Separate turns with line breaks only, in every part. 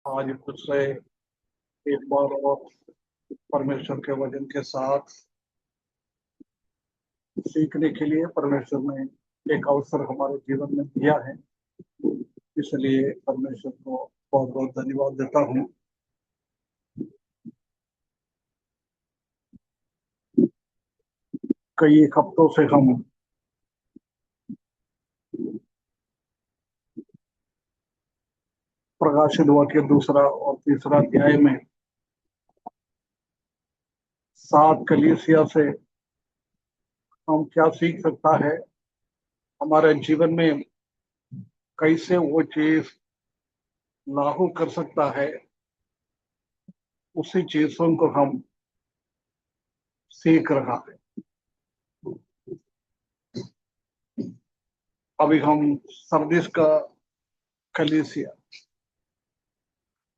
आज फिर से एक बार और परमेश्वर के वचन के साथ सीखने के लिए परमेश्वर ने एक अवसर हमारे जीवन में दिया है। इसलिए परमेश्वर को बहुत बहुत धन्यवाद देता हूँ। कई हफ्तों से हम प्रकाशित वाक्य दूसरा और तीसरा अध्याय में 7 कलीसिया से हम क्या सीख सकता है, हमारे जीवन में कैसे वो चीज लागू कर सकता है, उसी चीजों को हम सीख रहा है। अभी हम सर्दिस का कलीसिया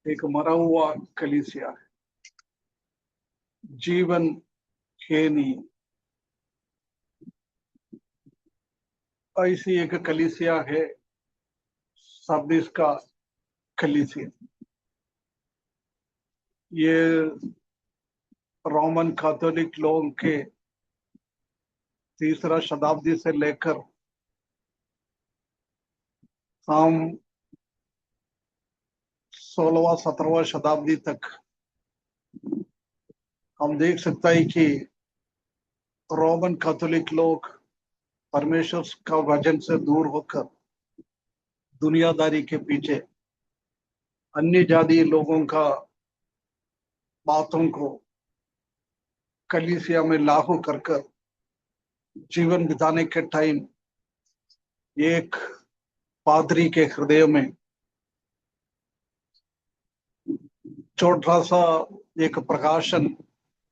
एक मरा हुआ कलीसिया है, जीवन है नहीं। ऐसी एक कलीसिया है सर्दिस का कलीसिया। ये रोमन कैथोलिक लोगों के तीसरा शताब्दी से लेकर हम 16वां 17वां शताब्दी तक हम देख सकते हैं कि रोमन कैथोलिक लोग परमेश्वर का वचन से दूर होकर दुनियादारी के पीछे अन्य जाति लोगों का बातों को कलीसिया में लागू कर कर जीवन बिताने के टाइम एक पादरी के हृदय में छोटा सा एक प्रकाशन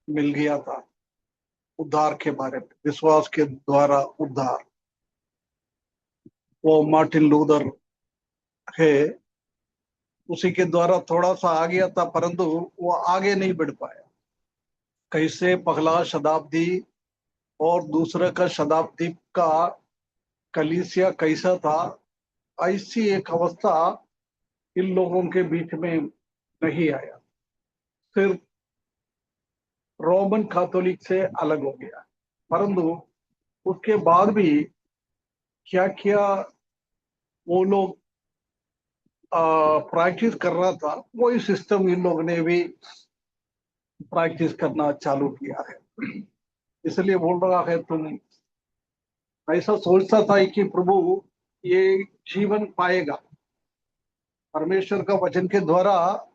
मिल गया था उद्धार के बारे में, विश्वास के द्वारा उद्धार। वो मार्टिन लूथर है, उसी के द्वारा थोड़ा सा आ गया था, परंतु वो आगे नहीं बढ़ पाया। कैसे पहला शताब्दी और दूसरे का शताब्दी का कलीसिया कैसा था, ऐसी एक अवस्था इन लोगों के बीच में नहीं आया। सिर्फ रोमन कैथोलिक से अलग हो गया, परंतु उसके बाद भी क्या क्या वो लोग प्रैक्टिस कर रहा था, वही सिस्टम इन लोगों ने भी प्रैक्टिस करना चालू किया है। इसलिए बोल रहा है, तुम ऐसा सोचता था कि प्रभु ये जीवन पाएगा परमेश्वर का वचन के द्वारा,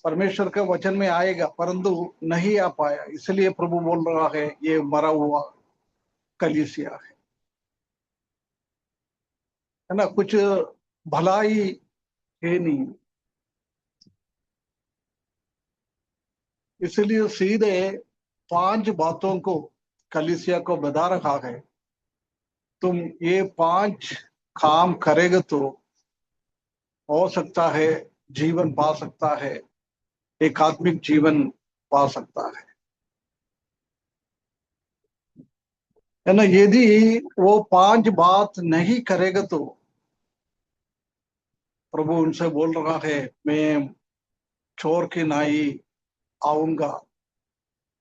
परमेश्वर के वचन में आएगा, परंतु नहीं आ पाया। इसलिए प्रभु बोल रहा है ये मरा हुआ कलीसिया है ना, कुछ भलाई है नहीं। इसलिए सीधे 5 बातों को कलीसिया को बता रखा है, तुम ये 5 काम करेगा तो हो सकता है जीवन पा सकता है, एक आत्मिक जीवन पा सकता है ना। यदि वो 5 बात नहीं करेगा तो प्रभु उनसे बोल रहा है, मैं चोर की नाई आऊंगा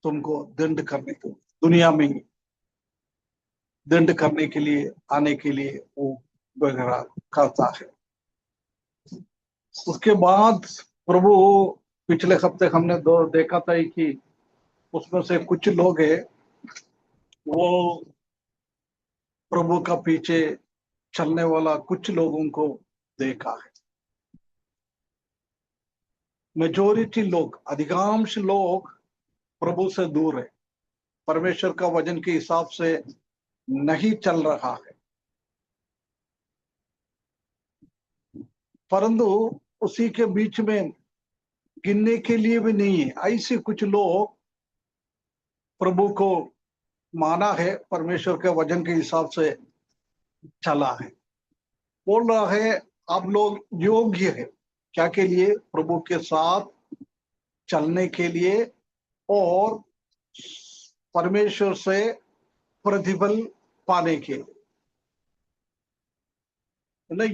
तुमको दंड करने को, दुनिया में दंड करने के लिए आने के लिए वो वगैरह करता है। उसके बाद प्रभु, पिछले हफ्ते हमने देखा था कि उसमें से कुछ लोग है वो प्रभु का पीछे चलने वाला कुछ लोगों को देखा है। मेजोरिटी लोग, अधिकांश लोग प्रभु से दूर है, परमेश्वर का वचन के हिसाब से नहीं चल रहा है। परंतु उसी के बीच में गिनने के लिए भी नहीं है, ऐसे कुछ लोग प्रभु को माना है, परमेश्वर के वचन के हिसाब से चला है। बोल रहा है आप लोग योग्य है क्या के लिए, प्रभु के साथ चलने के लिए और परमेश्वर से प्रतिफल पाने के लिए।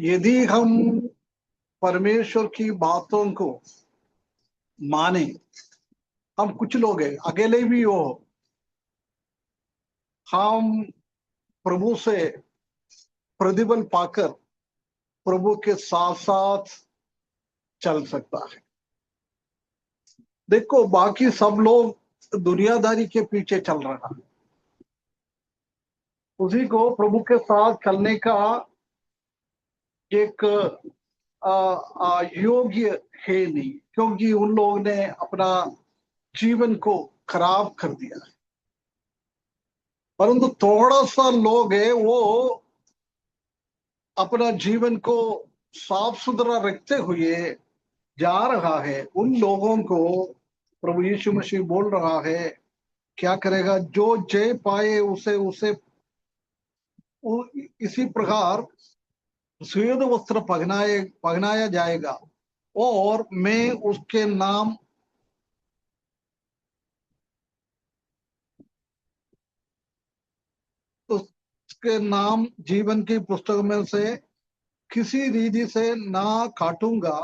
यदि हम परमेश्वर की बातों को माने। हम कुछ लोग हैं, अकेले भी हो, हम प्रभु से प्रतिबल पाकर प्रभु के साथ साथ चल सकता है। देखो, बाकी सब लोग दुनियादारी के पीछे चल रहा है, उसी को प्रभु के साथ चलने का एक योग्य है नहीं, क्योंकि उन लोगों ने अपना जीवन को खराब कर दिया है। परंतु थोड़ा सा लोग है वो अपना जीवन को साफ सुथरा रखते हुए जा रहा है। उन लोगों को प्रभु यीशु मसीह बोल रहा है, क्या करेगा? जो जय पाए उसे उसे इसी प्रकार श्वेत वस्त्र पहनाया जाएगा, और मैं उसके नाम जीवन की पुस्तक में से किसी रीति से ना काटूंगा,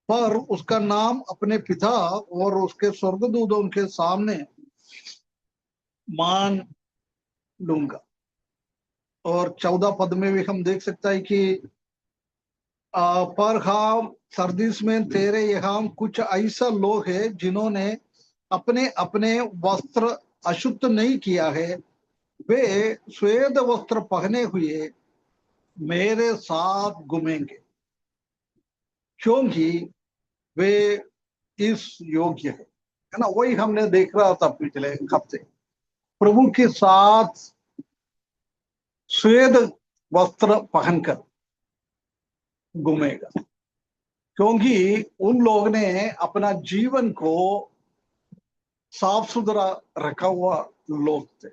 पर उसका नाम अपने पिता और उसके स्वर्गदूतों के सामने मान लूंगा। और 14 पद में भी हम देख सकते हैं कि पर हाँ सरदीस में तेरे यहाँ कुछ ऐसा लोग है जिन्होंने अपने अपने वस्त्र अशुद्ध नहीं किया है, वे श्वेत वस्त्र पहने हुए मेरे साथ घूमेंगे, क्योंकि वे इस योग्य है ना। वही हमने देख रहा था पिछले हफ्ते, प्रभु के साथ श्वेत वस्त्र पहनकर घूमेगा, क्योंकि उन लोग ने अपना जीवन को साफ सुथरा रखा हुआ लोग थे।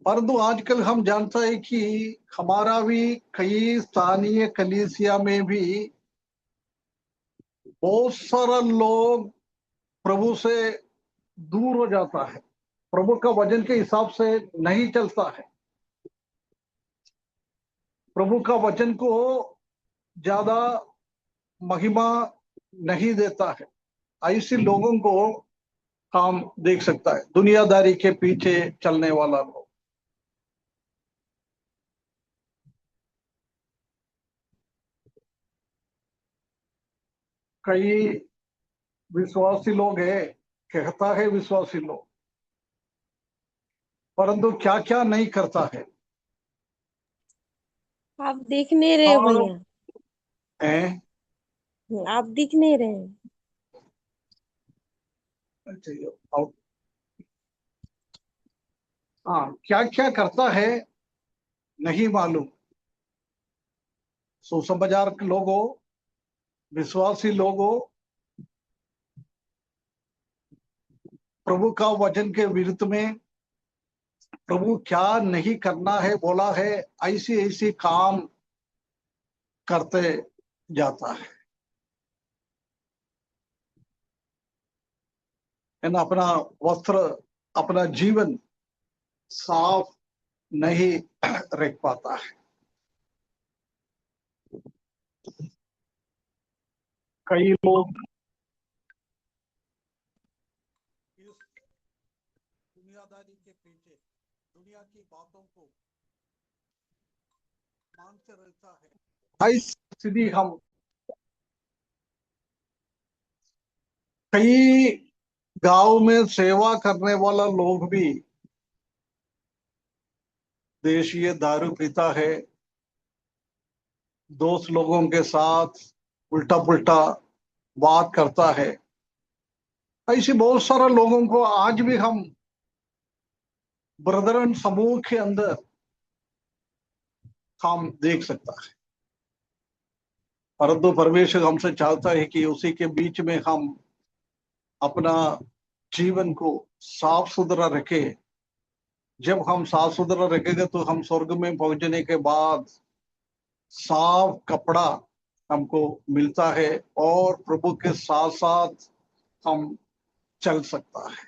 परंतु आजकल हम जानते हैं कि हमारा भी कई स्थानीय कलीसिया में भी बहुत सारा लोग प्रभु से दूर हो जाता है, प्रभु का वचन के हिसाब से नहीं चलता है, प्रभु का वचन को ज्यादा महिमा नहीं देता है। ऐसे लोगों को हम देख सकता है, दुनियादारी के पीछे चलने वाला लोग। कई विश्वासी लोग है, कहता है विश्वासी लोग, परंतु क्या क्या नहीं करता है।
आप दिख नहीं रहे हो
और
भैया।
हैं,
आप दिख नहीं रहे हैं।
हाँ, क्या क्या करता है नहीं मालूम। सुसमाचार के लोगों, विश्वासी लोगों, प्रभु का वचन के विरुद्ध में प्रभु क्या नहीं करना है बोला है, ऐसी ऐसी काम करते जाता है ना। अपना वस्त्र, अपना जीवन साफ नहीं रख पाता है। कई लोग इस दुनियादारी के पीछे दुनिया की बातों को मानते रहता है। ऐसी स्थिति हम कई गांव में सेवा करने वाला लोग भी देशीय दारू पीता है, दोस्त लोगों के साथ उल्टा पुल्टा बात करता है। ऐसे बहुत सारे लोगों को आज भी हम ब्रदरन समूह के अंदर हम देख सकता है। परंतु परमेश्वर हमसे चाहता है कि उसी के बीच में हम अपना जीवन को साफ सुथरा रखें। जब हम साफ सुथरा रखेंगे तो हम स्वर्ग में पहुंचने के बाद साफ कपड़ा हमको मिलता है, और प्रभु के साथ साथ हम चल सकता है।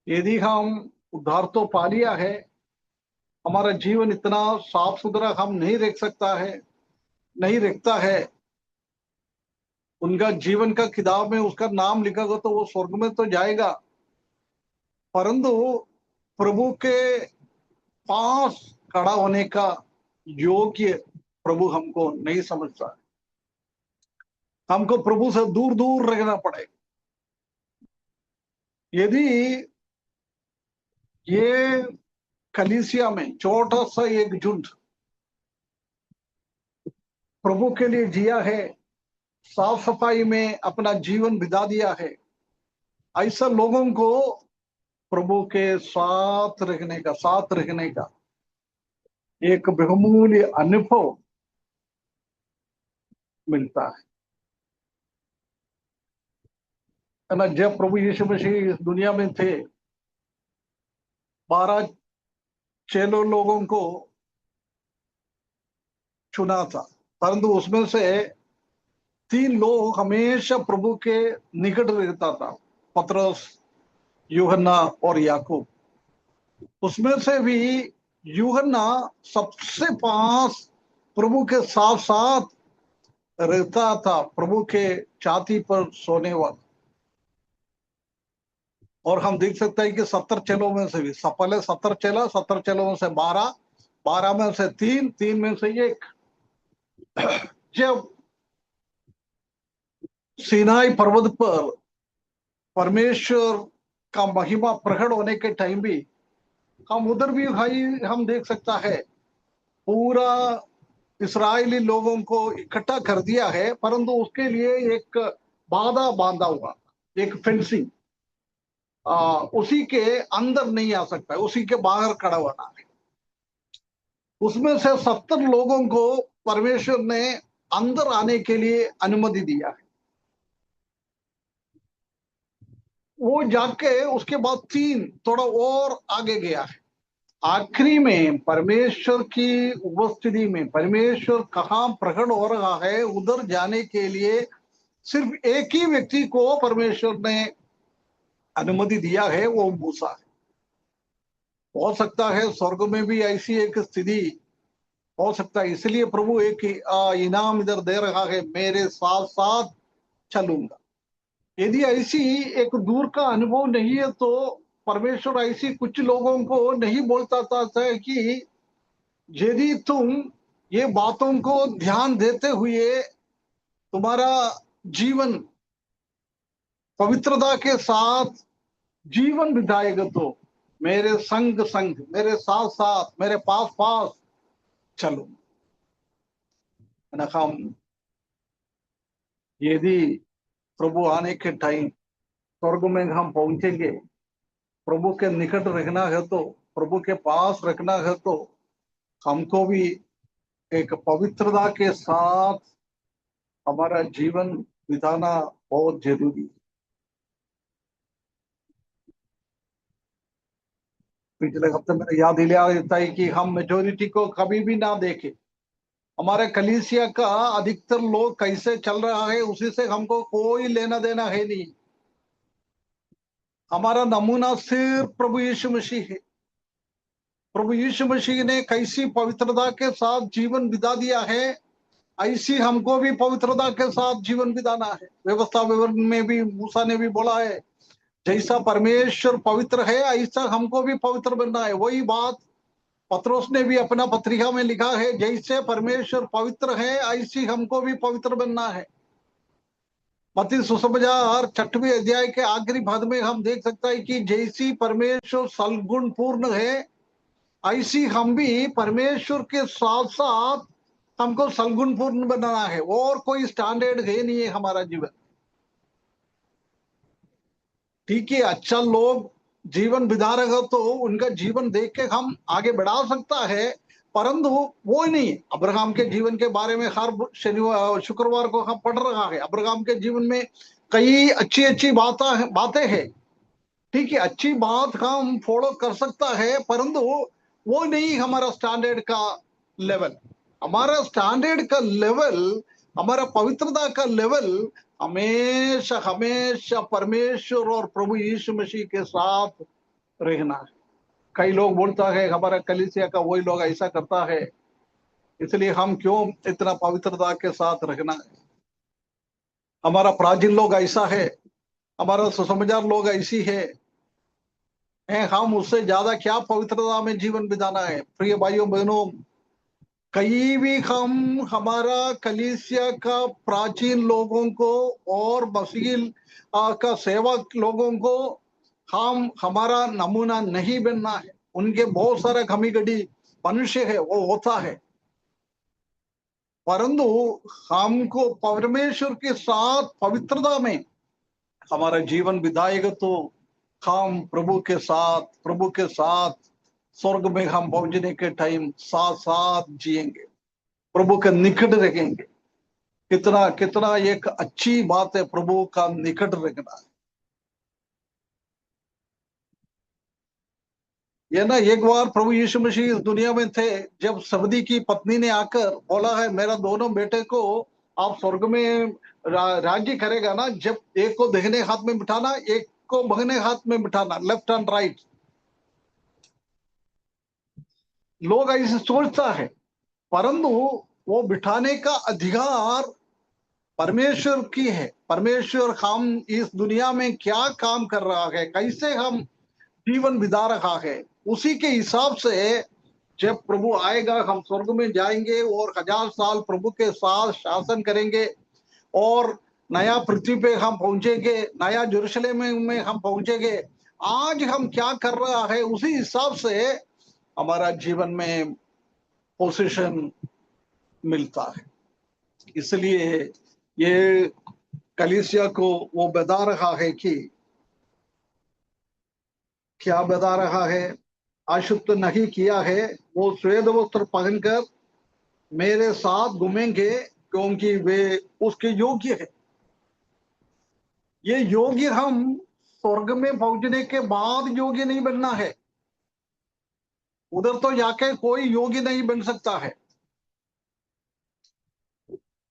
यदि हम उद्धार तो पा लिया है, हमारा जीवन इतना साफ सुथरा हम नहीं रख सकता है, नहीं रखता है। उनका जीवन का किताब में उसका नाम लिखा तो वो स्वर्ग में तो जाएगा, परंतु प्रभु के पास खड़ा होने का योग्य प्रभु हमको नहीं समझता। हमको प्रभु से दूर दूर रहना पड़ेगा। यदि ये कलीसिया में छोटा सा एक झुंड प्रभु के लिए जिया है, साफ सफाई में अपना जीवन बिता दिया है, ऐसा लोगों को प्रभु के साथ रहने का एक बहुमूल्य अनुभव मिलता है ना। जब प्रभु यीशु मसीह इस दुनिया में थे, 12 चेलों लोगों को चुना था, परंतु उसमें से 3 लोग हमेशा प्रभु के निकट रहता था, पतरस, यूहन्ना और याकूब। उसमें से भी यूहन्ना सबसे पास प्रभु के साथ साथ रहता था, प्रभु के छाती पर सोने वाला। और हम देख सकते हैं कि 70 चेलों में से भी पहले 70 चेला, 70 चेलों में से 12, 12 में से 3, 3 में से 1। जब सीनाई पर्वत पर परमेश्वर का महिमा प्रकट होने के टाइम भी हम उधर भी भाई हम देख सकता है, पूरा इस्राएली लोगों को इकट्ठा कर दिया है, परंतु उसके लिए एक बाधा बांधा हुआ, एक फेंसिंग, उसी के अंदर नहीं आ सकता है, उसी के बाहर खड़ा होना है। उसमें से 70 लोगों को परमेश्वर ने अंदर आने के लिए अनुमति दिया है। वो जाके उसके बाद 3 थोड़ा और आगे गया है। आखिरी में परमेश्वर की उपस्थिति में परमेश्वर कहाँ प्रकट हो रहा है, उधर जाने के लिए सिर्फ एक ही व्यक्ति को परमेश्वर ने अनुमति दिया है, वो मूसा है। हो सकता है स्वर्ग में भी ऐसी एक स्थिति हो सकता है, इसलिए प्रभु एक इनाम इधर दे रहा है, मेरे साथ साथ चलूंगा। यदि ऐसी एक दूर का अनुभव नहीं है तो परमेश्वर ऐसी कुछ लोगों को नहीं बोलता था कि यदि तुम ये बातों को ध्यान देते हुए तुम्हारा जीवन पवित्रता के साथ जीवन बिताएगा तो मेरे संग संग, मेरे साथ साथ, मेरे पास पास चलो ना। हम यदि प्रभु आने के टाइम स्वर्ग में हम पहुंचेंगे, प्रभु के निकट रखना है तो, प्रभु के पास रखना है तो हमको भी एक पवित्रता के साथ हमारा जीवन बिताना बहुत जरूरी है। पिछले हफ्ते मैंने याद दिलाया देता है कि हम मेजोरिटी को कभी भी ना देखें। हमारे कलीसिया का अधिकतर लोग कैसे चल रहा है उसी से हमको कोई लेना देना है नहीं। हमारा नमूना सिर्फ प्रभु यीशु मसीह है। प्रभु यीशु मसीह ने कैसी पवित्रता के साथ जीवन बिता दिया है, ऐसी हमको भी पवित्रता के साथ जीवन बिताना है। व्यवस्था विवरण में भी मूसा ने भी बोला है, जैसा परमेश्वर पवित्र है ऐसा हमको भी पवित्र बनना है। वही बात पत्रोस ने भी अपना पत्रिका में लिखा है, जैसे परमेश्वर पवित्र है ऐसी हमको भी पवित्र बनना है। मत्ती सुसमाचार 6वें अध्याय के आखिरी भाग में हम देख सकते हैं कि जैसी परमेश्वर सलगुण पूर्ण है ऐसी हम भी परमेश्वर के साथ साथ हमको सलगुण पूर्ण बनाना है। और कोई स्टैंडर्ड है नहीं है हमारा जीवन। ठीक है, अच्छा लोग जीवन बिता रहे हो तो उनका जीवन देख के हम आगे बढ़ा सकता है, परंतु वो नहीं। अब्राहम के जीवन के बारे में हर शनिवार शुक्रवार को हम पढ़ रहा है। अब्राहम के जीवन में कई अच्छी अच्छी बातें हैं। ठीक है, अच्छी बात हम फॉलो कर सकता है, परंतु वो नहीं हमारा स्टैंडर्ड का लेवल। हमारा स्टैंडर्ड का लेवल, हमारा पवित्रता का लेवल हमेशा हमेशा परमेश्वर और प्रभु यीशु मसीह के साथ रहना है। कई लोग बोलता है हमारा कलीसिया का वही लोग ऐसा करता है, इसलिए हम क्यों इतना पवित्रता के साथ रखना है। हमारा प्राचीन लोग ऐसा है, हमारा सुसमाचार लोग ऐसी है, हम उससे ज्यादा क्या पवित्रता में जीवन बिताना है। प्रिय भाइयों बहनों, कहीं भी हम हमारा कलीसिया का प्राचीन लोगों को और मसीह का सेवक लोगों को हम हमारा नमूना नहीं बनना है। उनके बहुत सारा कमी घटी मनुष्य है, वो होता है, परंतु हमको परमेश्वर के साथ पवित्रता में हमारा जीवन बिताएगा तो हम प्रभु के साथ स्वर्ग में हम पहुंचने के टाइम साथ साथ जिएंगे, प्रभु के निकट रहेंगे। कितना कितना एक अच्छी बात है प्रभु का निकट रखना। ये ना, एक बार प्रभु यीशु मसीह इस दुनिया में थे, जब सबदी की पत्नी ने आकर बोला है मेरा दोनों बेटे को आप स्वर्ग में राज्य करेगा ना, जब एक को दाहिने हाथ में बिठाना, एक को बाएं हाथ में बिठाना, लेफ्ट एंड राइट। लोग ऐसे सोचता है, परंतु वो बिठाने का अधिकार परमेश्वर की है। परमेश्वर हम इस दुनिया में क्या काम कर रहा है, कैसे हम जीवन बिता रहा है, उसी के हिसाब से जब प्रभु आएगा हम स्वर्ग में जाएंगे और 1000 साल प्रभु के साथ शासन करेंगे और नया पृथ्वी पे हम पहुंचेंगे, नया यरूशलेम में हम पहुंचेंगे। आज हम क्या कर रहा है उसी हिसाब से हमारा जीवन में पोजीशन मिलता है। इसलिए ये कलीसिया को वो बता रहा है कि क्या बता रहा है, अशुद्ध नहीं किया है, वो श्वेत वस्त्र पहनकर मेरे साथ घूमेंगे क्योंकि वे उसके योग्य है। ये योग्य हम स्वर्ग में पहुंचने के बाद योग्य नहीं बनना है, उधर तो जाके कोई योग्य नहीं बन सकता है।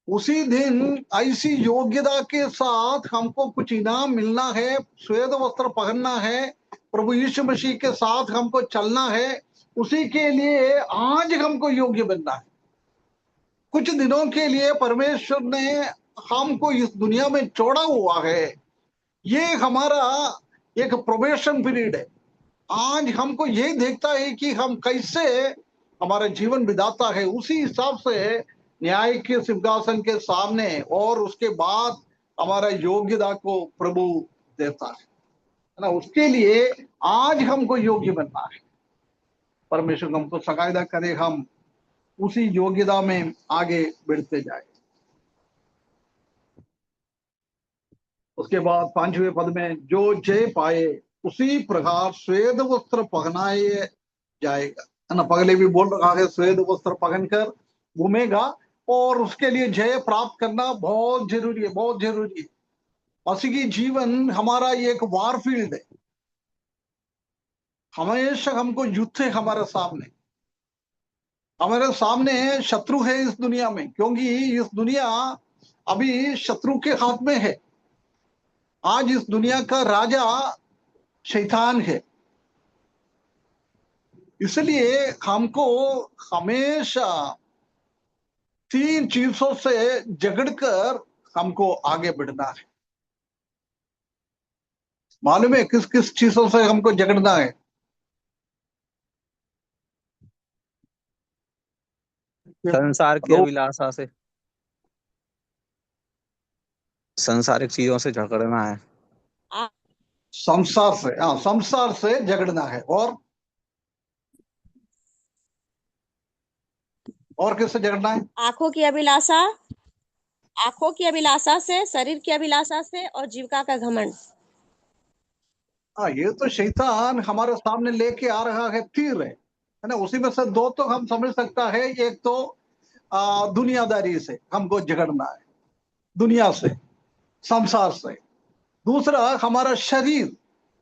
उसी दिन ऐसी योग्यता के साथ हमको कुछ इनाम मिलना है, श्वेत वस्त्र पहनना है, प्रभु यीशु मसीह के साथ हमको चलना है। उसी के लिए आज हमको योग्य बनना है। कुछ दिनों के लिए परमेश्वर ने हमको इस दुनिया में छोड़ा हुआ है, ये हमारा एक प्रोबेशन पीरियड है। आज हमको ये देखता है कि हम कैसे हमारा जीवन बिताता है, उसी हिसाब से न्याय के सिंहासन के सामने और उसके बाद हमारा योग्यता को प्रभु देता है ना। उसके लिए आज हमको योग्य बनना है। परमेश्वर हमको सहायता करे, हम उसी योग्यता में आगे बढ़ते जाए। उसके बाद 5वें पद में जो जय पाए उसी प्रकार श्वेत वस्त्र पहनाए जाएगा, है ना। पहले भी बोल रहा है श्वेत वस्त्र पहनकर घूमेगा और उसके लिए जय प्राप्त करना बहुत जरूरी है, बहुत जरूरी है। मसीही जीवन हमारा एक वार फील्ड है, हमेशा हमको युद्ध है हमारे सामने। हमारे सामने शत्रु है इस दुनिया में, क्योंकि इस दुनिया अभी शत्रु के हाथ में है। आज इस दुनिया का राजा शैतान है, इसलिए हमको हमेशा 3 चीजों से झगड़कर हमको आगे बढ़ना है। मालूम है किस किस चीजों से हमको झगड़ना है?
संसार की
दो,
अभिलाषा से, संसारिक चीजों से झगड़ना है।
आ-
संसार से, हाँ, संसार से झगड़ना है। और किससे झगड़ना है?
आंखों की अभिलाषा, आंखों की अभिलाषा से, शरीर की अभिलाषा से और जीविका का घमंड।
हाँ, ये तो शैतान हमारे सामने लेके आ रहा है, तीर है ना। उसी में से दो तो हम समझ सकता है। एक तो दुनियादारी से हमको झगड़ना है, दुनिया से, संसार से। दूसरा हमारा शरीर,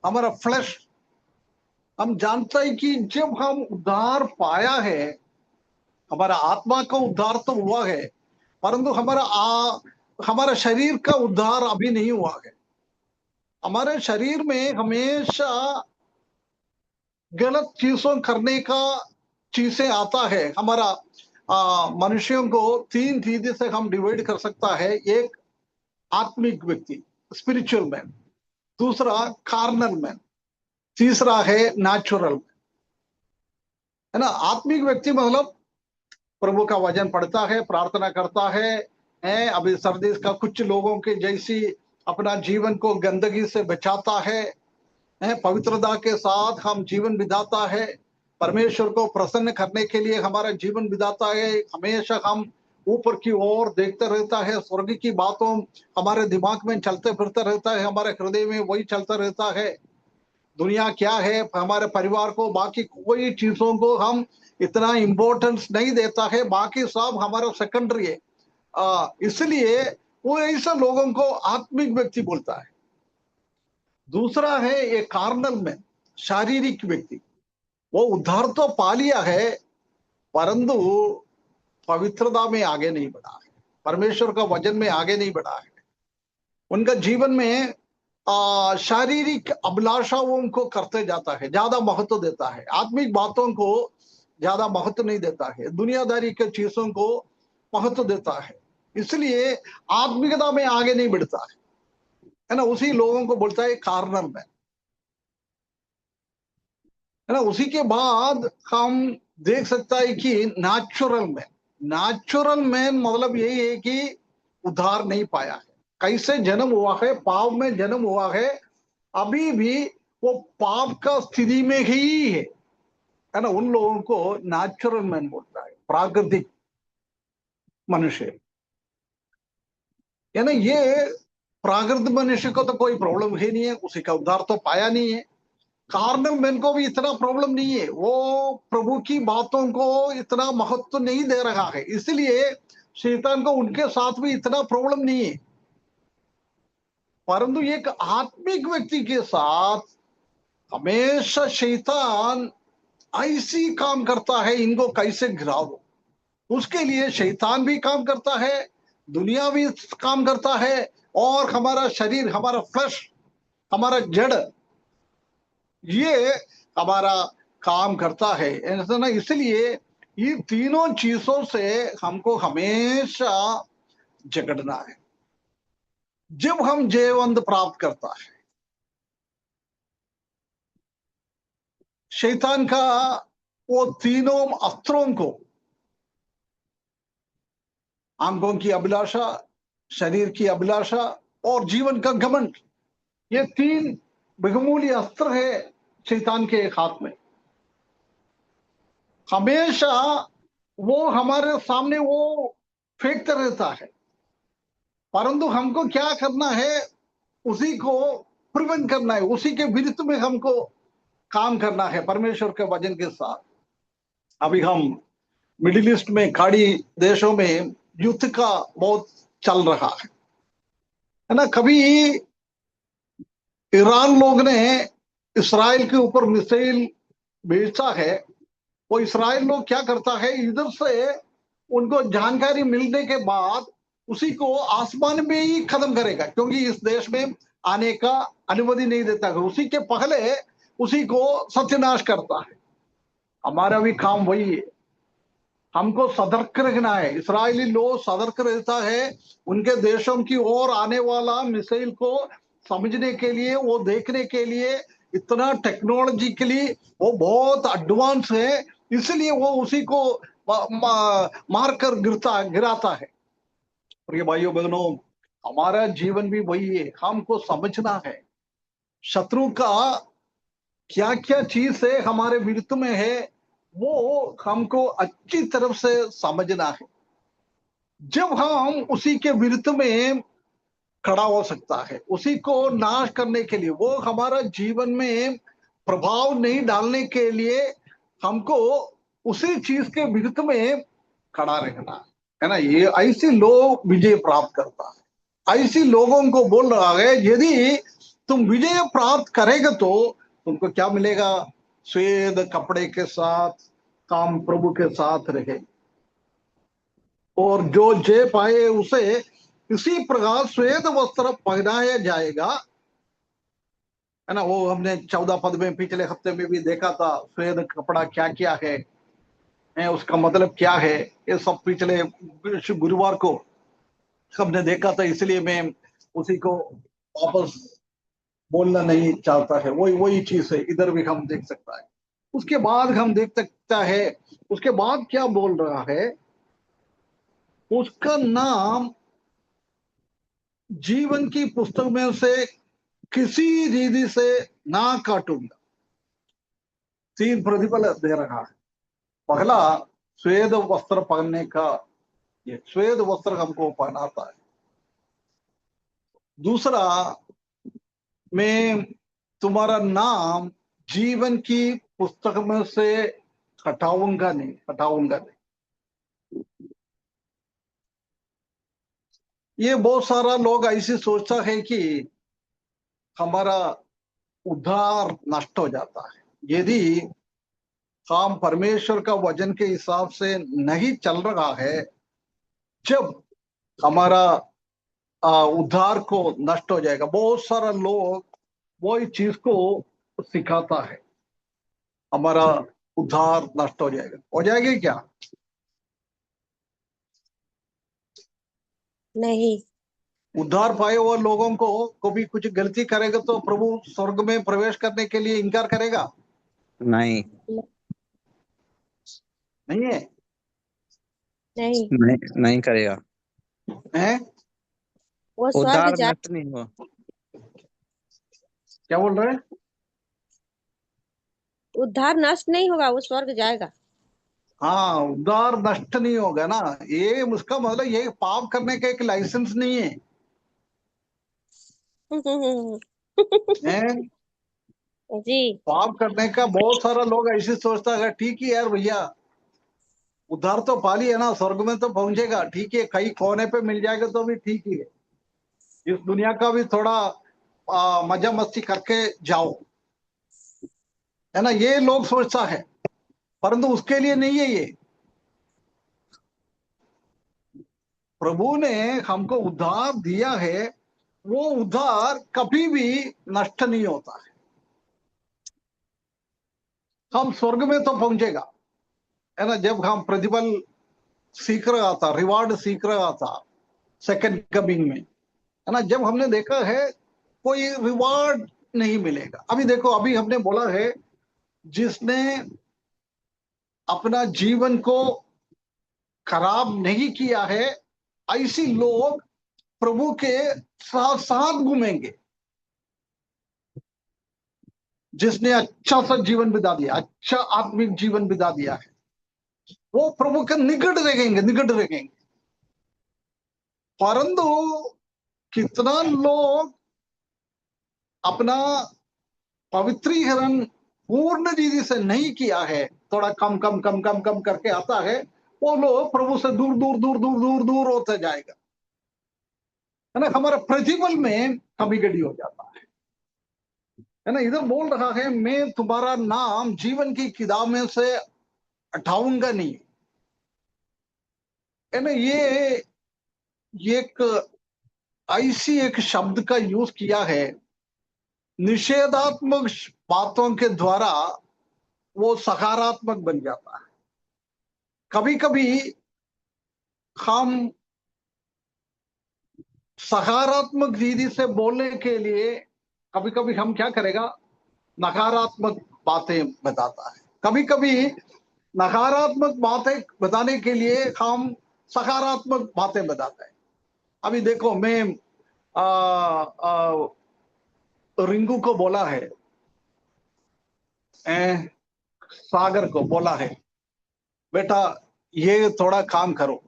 हमारा फ्लैश। हम जानते हैं कि जब हम उद्धार पाया है, हमारा आत्मा का उद्धार तो हुआ है, परंतु हमारा शरीर का उद्धार अभी नहीं हुआ है। हमारे शरीर में हमेशा गलत चीजों करने का चीजें आता है। हमारा मनुष्यों को 3 चीजें से हम डिवाइड कर सकता है। एक आत्मिक व्यक्ति, स्पिरिचुअल मैन, दूसरा कार्नल मैन, तीसरा है नेचुरल, है ना। आत्मिक व्यक्ति मतलब प्रभु का वचन पढ़ता है, प्रार्थना करता है, अभी सर्दी का कुछ लोगों के जैसी अपना जीवन को गंदगी से बचाता है, पवित्रता के साथ हम जीवन बिताता है, परमेश्वर को प्रसन्न करने के लिए हमारा जीवन बिताता है। हमेशा हम ऊपर की ओर देखते रहता है, स्वर्ग की बातों हमारे दिमाग में चलते फिरते रहता है, हमारे हृदय में वही चलता रहता है। दुनिया क्या है, हमारे परिवार को, बाकी कोई चीजों को हम इतना इम्पोर्टेंस नहीं देता है, बाकी सब हमारा सेकेंडरी है। इसलिए वो ऐसे लोगों को आत्मिक व्यक्ति बोलता है। दूसरा है ये कार्नल में, शारीरिक व्यक्ति। वो उद्धार तो पा लिया है परंतु पवित्रता में आगे नहीं बढ़ा है, परमेश्वर का वचन में आगे नहीं बढ़ा है। उनका जीवन में शारीरिक अभिलाषाओं को करते जाता है, ज्यादा महत्व देता है, आत्मिक बातों को ज्यादा महत्व नहीं देता है, दुनियादारी के चीजों को महत्व देता है, इसलिए आत्मिकता में आगे नहीं बढ़ता है ना। उसी लोगों को बोलता है कार्नल मैन, है ना। उसी के बाद हम देख सकता है कि नेचुरल मैन। नेचुरल मैन मतलब यही है कि उद्धार नहीं पाया है, कैसे जन्म हुआ है, पाप में जन्म हुआ है, अभी भी वो पाप का स्थिति में ही है ना। उन लोगों को नेचुरल मैन बोलता है, प्राकृतिक मनुष्य, है ना। ये प्राकृतिक मनुष्य को तो कोई प्रॉब्लम ही नहीं है, उसी का उद्धार तो पाया नहीं है। कार्नल मैन को भी इतना प्रॉब्लम नहीं है, वो प्रभु की बातों को इतना महत्व नहीं दे रहा है, इसलिए शैतान को उनके साथ भी इतना प्रॉब्लम नहीं है। परंतु एक आत्मिक व्यक्ति के साथ हमेशा शैतान ऐसी काम करता है, इनको कैसे गिरा दो, उसके लिए शैतान भी काम करता है, दुनिया भी काम करता है, और हमारा शरीर, हमारा फ्लश, हमारा जड़, ये हमारा काम करता है, ऐसा ना। इसलिए ये तीनों चीजों से हमको हमेशा झगड़ना है। जब हम जयवंत प्राप्त करता है, शैतान का वो तीनों अस्त्रों को, आंखों की अभिलाषा, शरीर की अभिलाषा और जीवन का घमंड, ये 3 बहुमूल्य अस्त्र है शैतान के हाथ में। हमेशा वो हमारे सामने वो फेंकता रहता है, परंतु हमको क्या करना है, उसी को प्रिवेंट करना है, उसी के विरुद्ध में हमको काम करना है परमेश्वर के वचन के साथ। अभी हम मिडिल ईस्ट में, खाड़ी देशों में युद्ध का बहुत चल रहा है ना। कभी ईरान लोग ने इसराइल के ऊपर मिसाइल भेजा है, वो इसराइल लोग क्या करता है, इधर से उनको जानकारी मिलने के बाद उसी को आसमान में ही खत्म करेगा, क्योंकि इस देश में आने का अनुमति नहीं देता है, उसी के पहले उसी को सत्यानाश करता है। हमारा भी काम वही है, हमको सतर्क रहना है। इसराइली लोग सतर्क रहता है, उनके देशों की ओर आने वाला मिसाइल को समझने के लिए, वो देखने के लिए, इतना टेक्नोलॉजिकली वो बहुत एडवांस है, इसलिए वो उसी को मारकर गिराता है। प्रिय भाइयों बहनों, हमारा जीवन भी वही है, हमको समझना है शत्रु का क्या क्या चीज है हमारे विरुद्ध में है, वो हमको अच्छी तरफ से समझना है। जब हम उसी के विरुद्ध में खड़ा हो सकता है, उसी को नाश करने के लिए, वो हमारा जीवन में प्रभाव नहीं डालने के लिए हमको उसी चीज के विरुद्ध में खड़ा रहना है ना। ये ऐसे लोग विजय प्राप्त करता है, ऐसे लोगों को बोल रहा है, यदि तुम विजय प्राप्त करेगा तो तुमको क्या मिलेगा, श्वेत कपड़े के साथ काम प्रभु के साथ रहे, और जो जय पाए उसे इसी प्रकार श्वेत वस्त्र पहनाया जाएगा, है ना। वो हमने 14 पद में पिछले हफ्ते में भी देखा था, श्वेत कपड़ा क्या क्या है, उसका मतलब क्या है, ये सब पिछले गुरुवार को हमने देखा था। इसलिए मैं उसी को वापस बोलना नहीं चाहता है। वही वही चीज है, इधर भी हम देख सकता है। उसके बाद हम देख सकता है, उसके बाद क्या बोल रहा है, उसका नाम जीवन की पुस्तक में से किसी रीति से ना काटूंगा। 3 प्रतिफल दे रहा है। पहला, श्वेत वस्त्र पहनने का, ये श्वेत वस्त्र हमको पहनाता है। दूसरा, मैं तुम्हारा नाम जीवन की पुस्तक में से हटाऊंगा नहीं। ये बहुत सारा लोग ऐसे सोचता है कि हमारा उद्धार नष्ट हो जाता है यदि हम परमेश्वर का वचन के हिसाब से नहीं चल रहा है। जब हमारा उद्धार को नष्ट हो जाएगा। बहुत सारा लोग वही चीज को सिखाता है, हमारा उद्धार नष्ट हो जाएगी क्या?
नहीं।
उद्धार पाए हुए लोगों को कभी कुछ गलती करेगा तो प्रभु स्वर्ग में प्रवेश करने के लिए इनकार करेगा?
नहीं
नहीं है।
नहीं,
नहीं नहीं करेगा।
हैं?
वो स्वर्ग
उद्धार
जाए।
नष्ट नहीं हुआ।
क्या बोल रहे हैं?
उद्धार नष्ट नहीं होगा, वो स्वर्ग जाएगा।
हाँ, उद्धार नष्ट नहीं होगा ना, ये उसका मतलब ये पाप करने का एक लाइसेंस नहीं है। हैं?
जी।
पाप करने का बहुत सारा लोग ऐसे सोचता है, ठीक है यार भैया, उद्धार तो पा लिया ना, स्वर्ग में तो पहुंचेगा, ठीक है, कहीं कोने पे मिल जाएगा तो भी ठीक ही है, इस दुनिया का भी थोड़ा मजा मस्ती करके जाओ, है ना, ये लोग सोचता है। परंतु उसके लिए नहीं है ये। प्रभु ने हमको उद्धार दिया है, वो उद्धार कभी भी नष्ट नहीं होता है। हम स्वर्ग में तो पहुंचेगा, है ना, जब हम प्रतिफल सीख रहा था, रिवार्ड सीख रहा था सेकंड कमिंग में, है ना, जब हमने देखा है कोई रिवार्ड नहीं मिलेगा। अभी देखो, अभी हमने बोला है जिसने अपना जीवन को खराब नहीं किया है, ऐसी लोग प्रभु के साथ साथ घूमेंगे। जिसने अच्छा सा जीवन बिता दिया, अच्छा आत्मिक जीवन बिता दिया है, वो प्रभु के निकट रहेंगे। परंतु कितना लोग अपना पवित्रीकरण पूर्ण रीति से नहीं किया है, थोड़ा कम कम कम कम कम करके आता है, वो लोग प्रभु से दूर दूर दूर दूर दूर दूर होते जाएगा, है ना। हमारा प्रतिफल में कमी गड़ी हो जाता है ना। इधर बोल रहा है, मैं तुम्हारा नाम जीवन की किताब में से हटाऊंगा नहीं, है ना। ये एक ऐसी एक शब्द का यूज किया है, निषेधात्मक बातों के द्वारा वो सकारात्मक बन जाता है। कभी कभी हम सकारात्मक रीति से बोलने के लिए, कभी कभी हम क्या करेगा, नकारात्मक बातें बताता है। कभी कभी नकारात्मक बातें बताने के लिए हम सकारात्मक बातें बताते हैं। अभी देखो, मैं रिंकू को बोला है, सागर को बोला है, बेटा ये थोड़ा काम करो।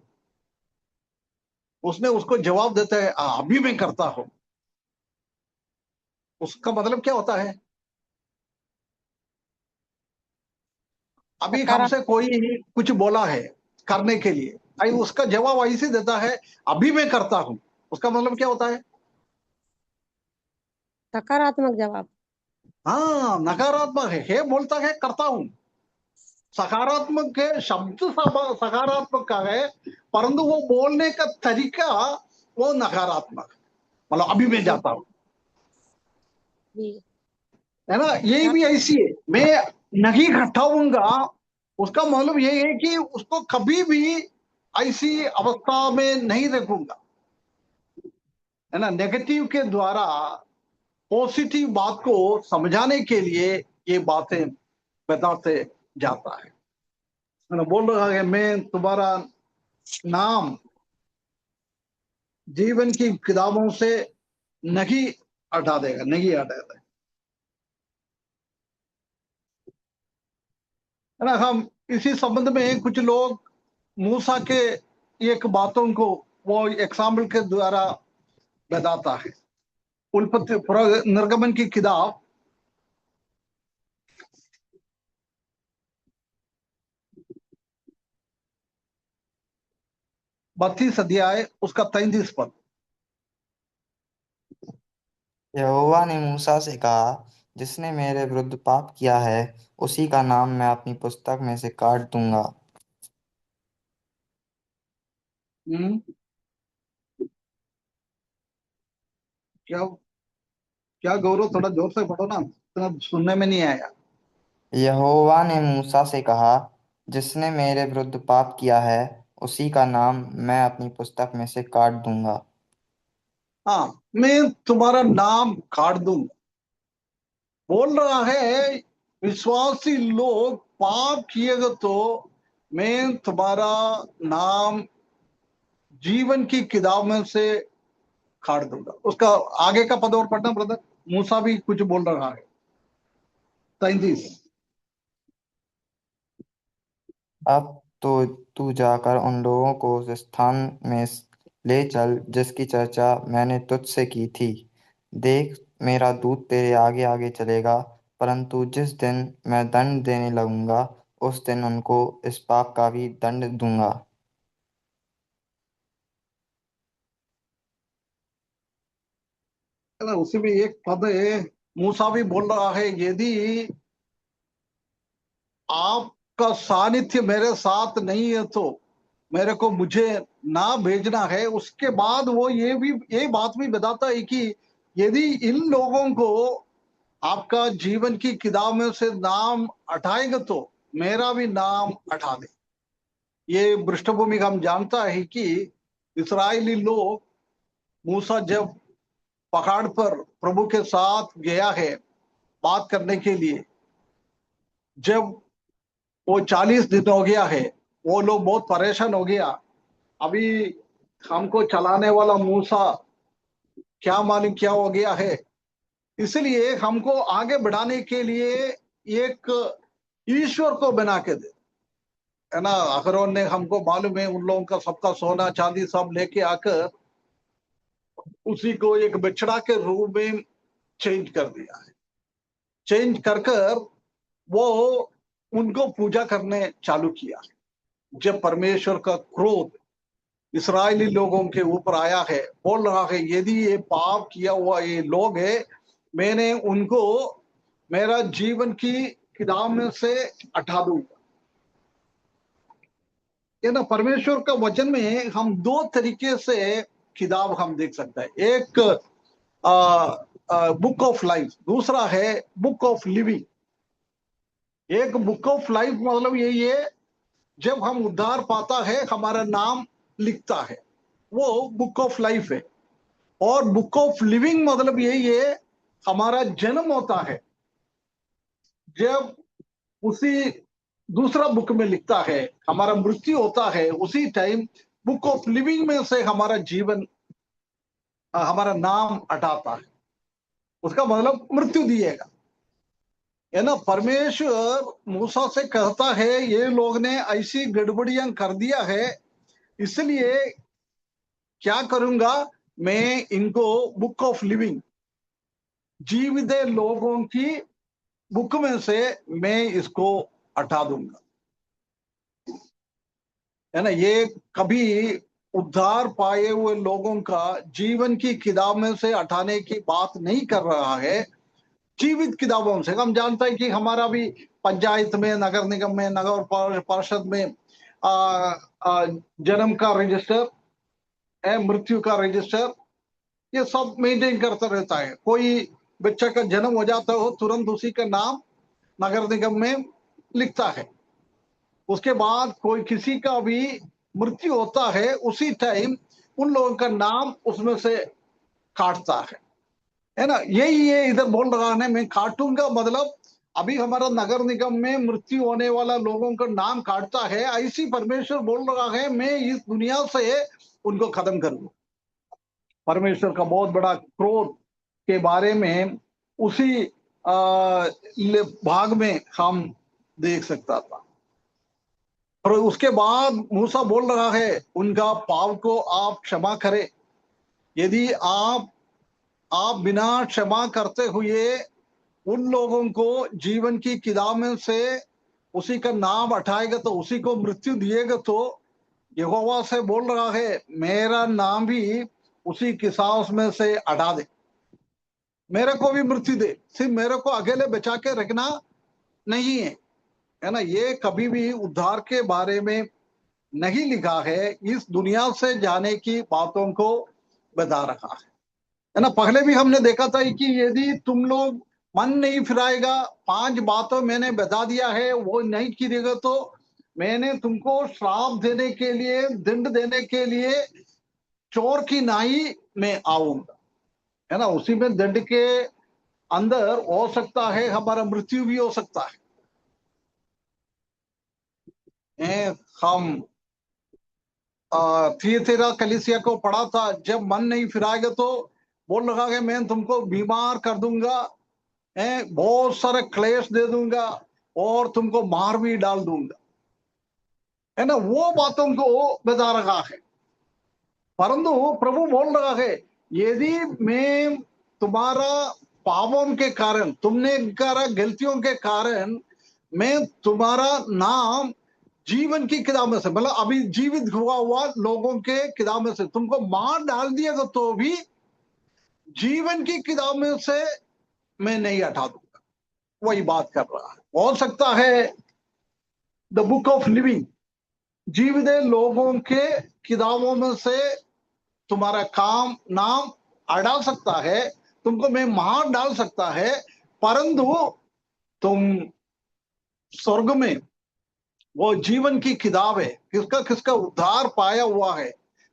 उसने उसको जवाब देता है, अभी मैं करता हूं। उसका मतलब क्या होता है? अभी हमसे
सकारात्मक।
कोई कुछ बोला है करने के लिए, उसका जवाब ऐसे देता है, अभी मैं करता हूं। उसका मतलब क्या होता है?
सकारात्मक जवाब।
हाँ, नकारात्मक है बोलता है करता हूं। सकारात्मक के शब्द सकारात्मक का है, परंतु वो बोलने का तरीका वो नकारात्मक, मतलब अभी मैं जाता हूं।
जी।
है ना, यही भी ऐसी है, मैं नहीं हटाऊंगा, उसका मतलब ये है कि उसको कभी भी ऐसी अवस्था में नहीं रखूंगा, है ना। नेगेटिव के द्वारा पॉजिटिव बात को समझाने के लिए ये बातें बताते जाता है ना। बोल रहा है मैं तुम्हारा नाम जीवन की किताबों से नहीं हटा देगा, नहीं हटा देगा, है ना। हम इसी संबंध में कुछ लोग मूसा के एक बातों को वो एग्जाम्पल के द्वारा बताता है। उल्पत्ति निर्गमन की किताब 32 अध्याय उसका 33 पद।
यहोवा ने मूसा से कहा, जिसने मेरे विरुद्ध पाप किया है उसी का नाम मैं अपनी पुस्तक में से काट दूंगा।
हम्म, क्या क्या गौरव, थोड़ा जोर से पढ़ो ना, इतना सुनने में नहीं आया।
यहोवा ने मूसा से कहा, जिसने मेरे विरुद्ध पाप किया है उसी का नाम मैं अपनी पुस्तक में से काट दूंगा।
हाँ, मैं तुम्हारा नाम काट दूंगा। बोल रहा है विश्वासी लोग पाप किएगा तो मैं तुम्हारा नाम जीवन की किताब में से काट दूंगा। उसका आगे का पद और पढ़ना ब्रदर। मूसा भी कुछ बोल रहा है। 33।
अब तो तू जाकर उन लोगों को उस स्थान में ले चल जिसकी चर्चा मैंने तुझसे की थी। देख, मेरा दूत तेरे आगे आगे चलेगा, परंतु जिस दिन मैं दंड देने लगूंगा उस दिन उनको इस पाप का भी दंड दूंगा।
है ना, उसी में एक पद है। मूसा भी बोल रहा है यदि आपका सानिध्य मेरे साथ नहीं है तो मेरे को मुझे ना भेजना है। उसके बाद वो ये बात भी बताता है कि यदि इन लोगों को आपका जीवन की किताब में से नाम हटाएगा तो मेरा भी नाम हटा दे। ये पृष्ठभूमि हम जानता है कि इस्राएली लोग, मूसा जब पहाड़ पर प्रभु के साथ गया है बात करने के लिए, जब वो 40 दिन हो गया है, वो लोग बहुत परेशान हो गया। अभी हमको चलाने वाला मूसा क्या मालूम क्या हो गया है, इसलिए हमको आगे बढ़ाने के लिए एक ईश्वर को बना के दे, है ना। अहरोन ने, हमको मालूम है, उन लोगों का सबका सोना चांदी सब लेके आकर उसी को एक बिछड़ा के रूप में चेंज कर दिया है। चेंज कर कर वो उनको पूजा करने चालू किया। जब परमेश्वर का क्रोध इसराइली लोगों के ऊपर आया है, बोल रहा है यदि ये पाप किया हुआ ये लोग है, मैंने उनको मेरा जीवन की किताब में से हटा दूंगा। ये ना, परमेश्वर का वचन में हम दो तरीके से किताब हम देख सकते हैं। एक बुक ऑफ लाइफ, दूसरा है बुक ऑफ लिविंग। एक बुक ऑफ लाइफ मतलब यही है, जब हम उद्धार पाता है हमारा नाम लिखता है, वो बुक ऑफ लाइफ है। और बुक ऑफ लिविंग मतलब यही है, हमारा जन्म होता है जब उसी दूसरा बुक में लिखता है, हमारा मृत्यु होता है उसी टाइम बुक ऑफ लिविंग में से हमारा जीवन, हमारा नाम हटाता है। उसका मतलब मृत्यु दिएगा, है ना। परमेश्वर मूसा से कहता है ये लोग ने ऐसी गड़बड़ियां कर दिया है, इसलिए क्या करूंगा, मैं इनको बुक ऑफ लिविंग, जीवित लोगों की बुक में से मैं इसको हटा दूंगा, है ना। ये कभी उद्धार पाए हुए लोगों का जीवन की किताब में से हटाने की बात नहीं कर रहा है, जीवित किताबों से। हम जानते हैं कि हमारा भी पंचायत में, नगर निगम में, नगर पार्षद में आ, आ, जन्म का रजिस्टर है, मृत्यु का रजिस्टर, ये सब मेंटेन करता रहता है। कोई बच्चे का जन्म हो जाता हो तुरंत उसी का नाम नगर निगम में लिखता है। उसके बाद कोई किसी का भी मृत्यु होता है उसी टाइम उन लोगों का नाम उसमें से काटता है ना। यही ये इधर बोल रहा है, मैं काटूंगा मतलब अभी हमारा नगर निगम में मृत्यु होने वाला लोगों का नाम काटता है, ऐसी परमेश्वर बोल रहा है मैं इस दुनिया से उनको खत्म कर दूं। परमेश्वर का बहुत बड़ा क्रोध के बारे में उसी भाग में हम देख सकता था। और उसके बाद मूसा बोल रहा है उनका पाप को आप क्षमा करें। यदि आप बिना क्षमा करते हुए उन लोगों को जीवन की किताब में से उसी का नाम हटाएगा तो उसी को मृत्यु दिएगा, तो यहोवा से बोल रहा है मेरा नाम भी उसी किसास में से हटा दे, मेरे को भी मृत्यु दे, सिर्फ मेरे को अकेले बचा के रखना नहीं है ना। ये कभी भी उद्धार के बारे में नहीं लिखा है, इस दुनिया से जाने की बातों को बता रखा है ना। पहले भी हमने देखा था कि यदि तुम लोग मन नहीं फिराएगा, 5 बातों मैंने बता दिया है वो नहीं कीजिएगा तो मैंने तुमको श्राप देने के लिए, दंड देने के लिए चोर की नाई में आऊंगा, है ना। उसी में दंड के अंदर हो सकता है हमारा मृत्यु भी हो सकता है। हम थिएथेरा कलीसिया को पढ़ा था, जब मन नहीं फिराएगा तो बोल रहा है मैं तुमको बीमार कर दूंगा, बहुत सारे क्लेश दे दूंगा और तुमको मार भी डाल दूंगा, है ना। वो बातों को बता रहा है। परंतु प्रभु बोल रहा है यदि मैं तुम्हारा पापों के कारण, तुमने करा गलतियों के कारण मैं तुम्हारा नाम जीवन की किताब में से, मतलब अभी जीवित हुआ लोगों के किताब में से तुमको मार डाल दिएगा तो भी जीवन की किताब में से मैं नहीं हटा दूंगा। वही बात कर रहा है। हो सकता है द बुक ऑफ लिविंग, जीवित लोगों के किताबों में से तुम्हारा नाम हटा सकता है, तुमको मैं मार डाल सकता है, परंतु तुम स्वर्ग में वो जीवन की किताब है, किसका उद्धार पाया हुआ है,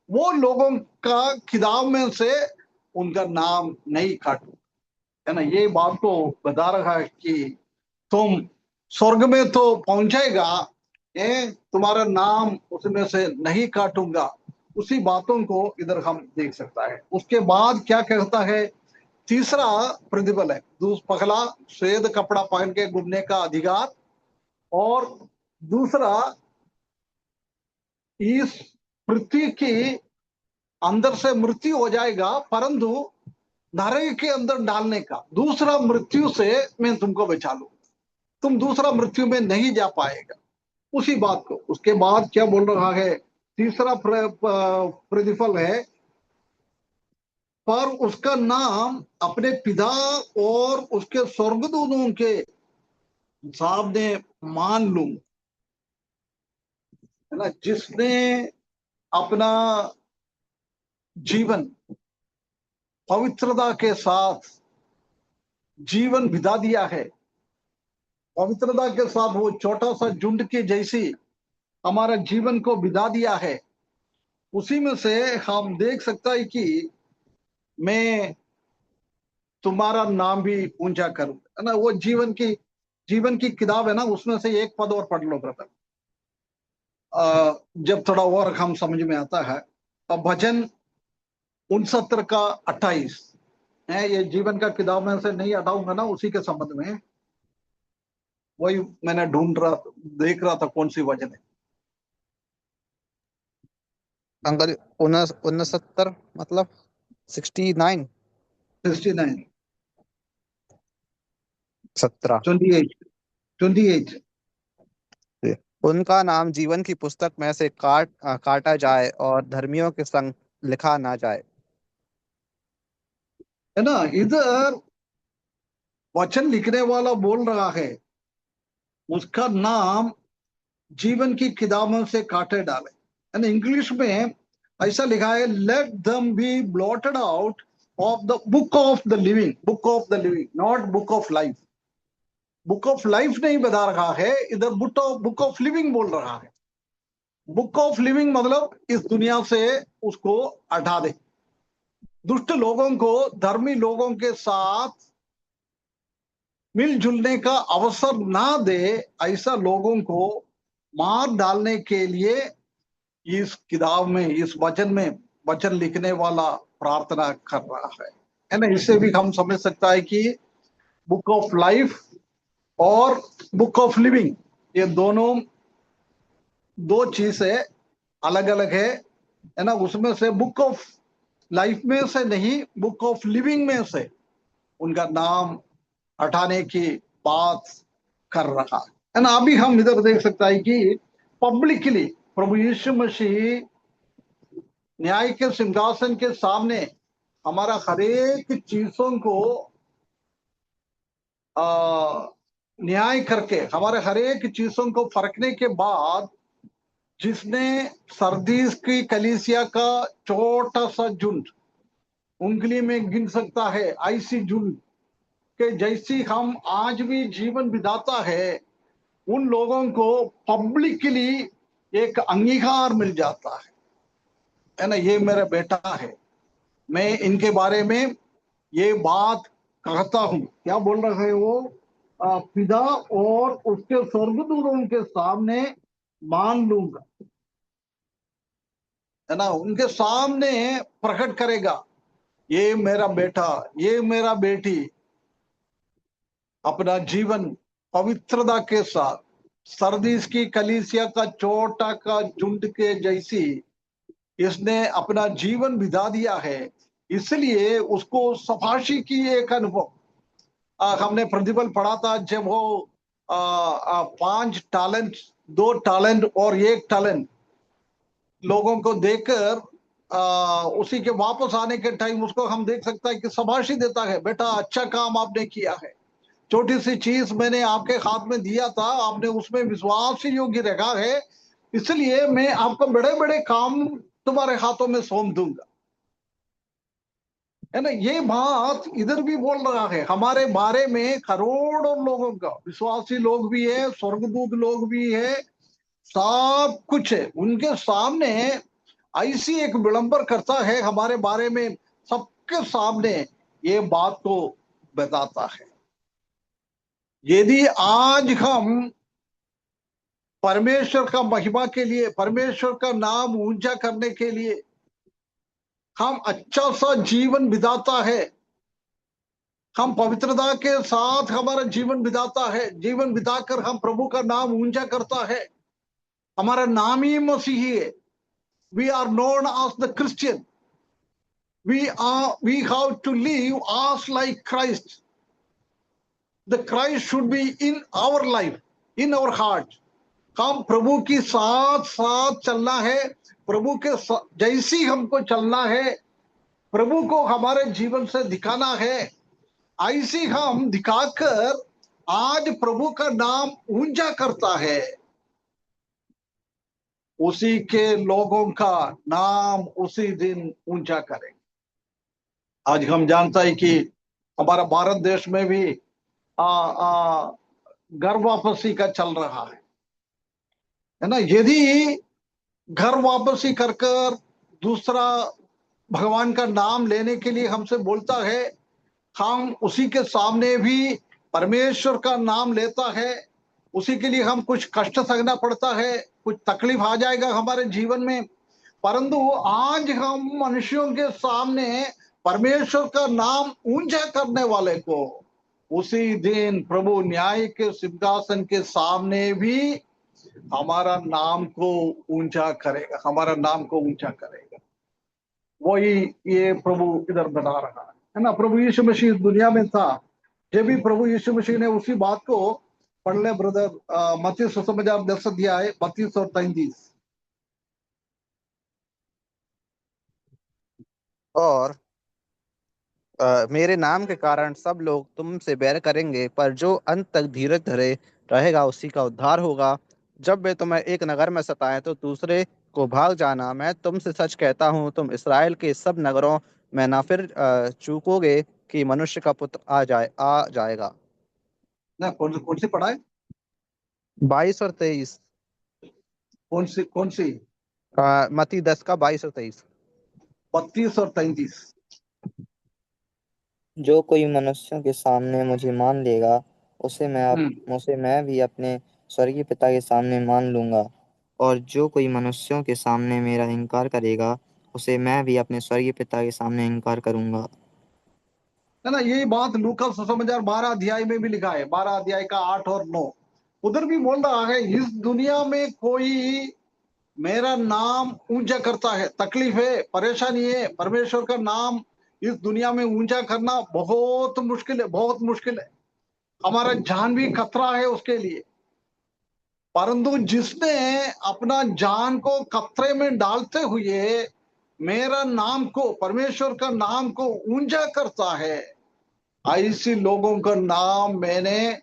वो लोगों का किताब में से उनका नाम नहीं काटू, है ना। ये बात को बता रहा है कि तुम स्वर्ग में तो पहुंचेगा, तुम्हारा नाम उसमें से नहीं काटूंगा। उसी बातों को इधर हम देख सकता है। उसके बाद क्या कहता है, तीसरा प्रतिफल है, पहला श्वेत कपड़ा पहन के घूमने का अधिकार, और दूसरा इस पृथ्वी की अंदर से मृत्यु हो जाएगा परंतु नरक के अंदर डालने का, दूसरा मृत्यु से मैं तुमको बचा लूंगा, तुम दूसरा मृत्यु में नहीं जा पाएगा। उसी बात को उसके बाद क्या बोल रहा है, तीसरा प्रतिफल है, पर उसका नाम अपने पिता और उसके स्वर्गदूतों के सामने मान लूं, है ना। जिसने अपना जीवन पवित्रता के साथ जीवन बिता दिया है, पवित्रता के साथ वो छोटा सा झुंड की जैसी हमारा जीवन को बिता दिया है, उसी में से हम देख सकता है कि मैं तुम्हारा नाम भी ऊंचा करूं, है ना। वो जीवन की किताब है ना, उसमें से एक पद और पढ़ लो ब्रदर, जब थोड़ा और हम समझ में आता है। अब भजन 69 का 28 है, ये जीवन का किताब में से नहीं हटाऊंगा ना, उसी के संबंध में वही मैंने देख रहा था कौन सी वजन है।
अंकल 69 मतलब 69
69
17।
28
उनका नाम जीवन की पुस्तक में से काटा जाए और धर्मियों के संग लिखा ना जाए,
है ना। इधर वचन लिखने वाला बोल रहा है उसका नाम जीवन की किताबों से काटे डाले, है ना। इंग्लिश में ऐसा लिखा है, let them be blotted out of the book of the living, not book of life. Book of life नहीं बता रहा है, इधर बुक ऑफ लिविंग बोल रहा है। बुक ऑफ लिविंग मतलब इस दुनिया से उसको हटा दे, दुष्ट लोगों को धर्मी लोगों के साथ मिलजुलने का अवसर ना दे, ऐसा लोगों को मार डालने के लिए इस किताब में, इस वचन में वचन लिखने वाला प्रार्थना कर रहा है ना। इससे भी हम समझ सकता है कि बुक ऑफ लाइफ और बुक ऑफ लिविंग ये दोनों दो चीजें अलग अलग है ना। उसमें से बुक ऑफ लाइफ में से नहीं, बुक ऑफ लिविंग में से उनका नाम हटाने की बात कर रहा है ना। अभी हम इधर देख सकता है कि पब्लिकली प्रभु यीशु मसीह न्याय के सिंहासन के सामने हमारा हर एक चीजों को न्याय करके, हमारे हर एक चीजों को फरकने के बाद, जिसने सरदीस की कलीसिया का छोटा सा झुंड उंगली में गिन सकता है, ऐसी झुंड के जैसी हम आज भी जीवन बिताता है, उन लोगों को पब्लिकली एक अंगीकार मिल जाता है ना। ये मेरा बेटा है, मैं इनके बारे में ये बात कहता हूं। क्या बोल रहे हैं वो? पिता और उसके स्वर्गदूतों के सामने मान लूंगा, है ना। उनके सामने प्रकट करेगा, ये मेरा बेटा, ये मेरा बेटी अपना जीवन पवित्रता के साथ सरदीस की कलीसिया का छोटा का झुंड के जैसी इसने अपना जीवन बिता दिया है। इसलिए उसको सफाशी की एक अनुभव, हमने प्रतिफल पढ़ा था जब वो 5 टैलेंट, 2 टैलेंट और 1 टैलेंट लोगों को देकर उसी के वापस आने के टाइम उसको हम देख सकता है कि शाबाशी देता है, बेटा अच्छा काम आपने किया है, छोटी सी चीज मैंने आपके हाथ में दिया था, आपने उसमें विश्वास योग्य रखा है, इसलिए मैं आपको बड़े बड़े काम तुम्हारे हाथों में सौंप दूंगा, है ना। ये बात इधर भी बोल रहा है। हमारे बारे में करोड़ों लोगों का, विश्वासी लोग भी है, स्वर्गदूत लोग भी है, सब कुछ है, उनके सामने ऐसी एक विडंबर करता है हमारे बारे में, सबके सामने ये बात को बताता है। यदि आज हम परमेश्वर का महिमा के लिए, परमेश्वर का नाम ऊंचा करने के लिए हम अच्छा सा जीवन बिताता है, हम पवित्रता के साथ हमारा जीवन बिताता है, जीवन बिताकर हम प्रभु का नाम ऊंचा करता है, हमारा नाम ही मसीही है। We are known as the Christian. We have to live as like Christ. The Christ should be in our life, in our heart. हम प्रभु के साथ साथ चलना है, प्रभु के जैसी हमको चलना है, प्रभु को हमारे जीवन से दिखाना है, ऐसी हम दिखाकर आज प्रभु का नाम ऊंचा करता है, उसी के लोगों का नाम उसी दिन ऊंचा करें। आज हम जानता है कि हमारा भारत देश में भी घर वापसी का चल रहा है ना। यदि घर वापसी कर कर दूसरा भगवान का नाम लेने के लिए हमसे बोलता है, हम उसी के सामने भी परमेश्वर का नाम लेता है, उसी के लिए हम कुछ कष्ट सहना पड़ता है, कुछ तकलीफ आ जाएगा हमारे जीवन में, परंतु आज हम मनुष्यों के सामने परमेश्वर का नाम ऊंचा करने वाले को उसी दिन प्रभु न्याय के सिंहासन के सामने भी हमारा नाम को ऊंचा करेगा, हमारा नाम को ऊंचा करेगा। वही ये प्रभु इधर बता रहा है ना। प्रभु यीशु मसीह दुनिया में था, जब भी प्रभु यीशु मसीह ने उसी बात को पढ़ ले ब्रदर, मत्ती सुसमाचार 10 अध्याय 32 और 33।
और मेरे नाम के कारण सब लोग तुमसे बैर करेंगे, पर जो अंत तक धीरज धरे रहेगा उसी का उद्धार होगा। जब वे तुम्हें एक नगर में सताएं तो दूसरे को भाग जाना। मैं तुमसे सच कहता हूँ, तुम इस्राएल के सब नगरों मैं ना फिर चूकोगे कि मनुष्य का पुत्र आ जाएगा।
ना कौन सी पढ़ा है?
22 और 23।
कौन सी?
मत्ती 10 का 22 और 23।
32 और 33।
जो कोई मनुष्यों के सामने मुझे मान लेगा, उसे मैं भी अपने स्वर्गीय पिता के सामने मान लूंगा। और जो कोई मनुष्यों के सामने मेरा इनकार करेगा, उसे मैं भी अपने स्वर्गीय पिता के सामने इनकार करूंगा।
है ना, यही बात लूका सुसमाचार 12 अध्याय में भी लिखा है, 12 अध्याय का 8 और 9। उधर भी बोल रहा है, इस दुनिया में कोई मेरा नाम ऊंचा करता है, तकलीफ है, परेशानी है, परमेश्वर का नाम इस दुनिया में ऊंचा करना बहुत मुश्किल है, बहुत मुश्किल है। हमारा जान भी खतरा है उसके लिए। परंतु जिसने अपना जान को खतरे में डालते हुए मेरा नाम को, परमेश्वर का नाम को ऊंचा करता है, ऐसे लोगों का नाम मैंने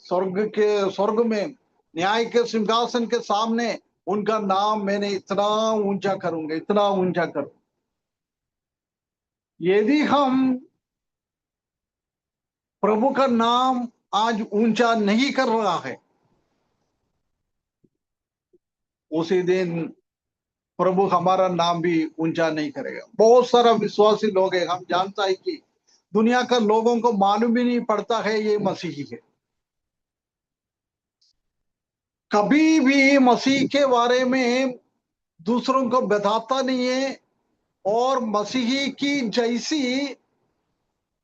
स्वर्ग में न्याय के सिंहासन के सामने उनका नाम मैंने इतना ऊंचा करूंगा, इतना ऊंचा करूंगा। यदि हम प्रभु का नाम आज ऊंचा नहीं कर रहा है, उसी दिन प्रभु हमारा नाम भी ऊंचा नहीं करेगा। बहुत सारा विश्वासी लोग हैं, हम जानता है कि दुनिया का लोगों को मालूम ही नहीं पड़ता है ये मसीही है। कभी भी मसीह के बारे में दूसरों को बताता नहीं है, और मसीही की जैसी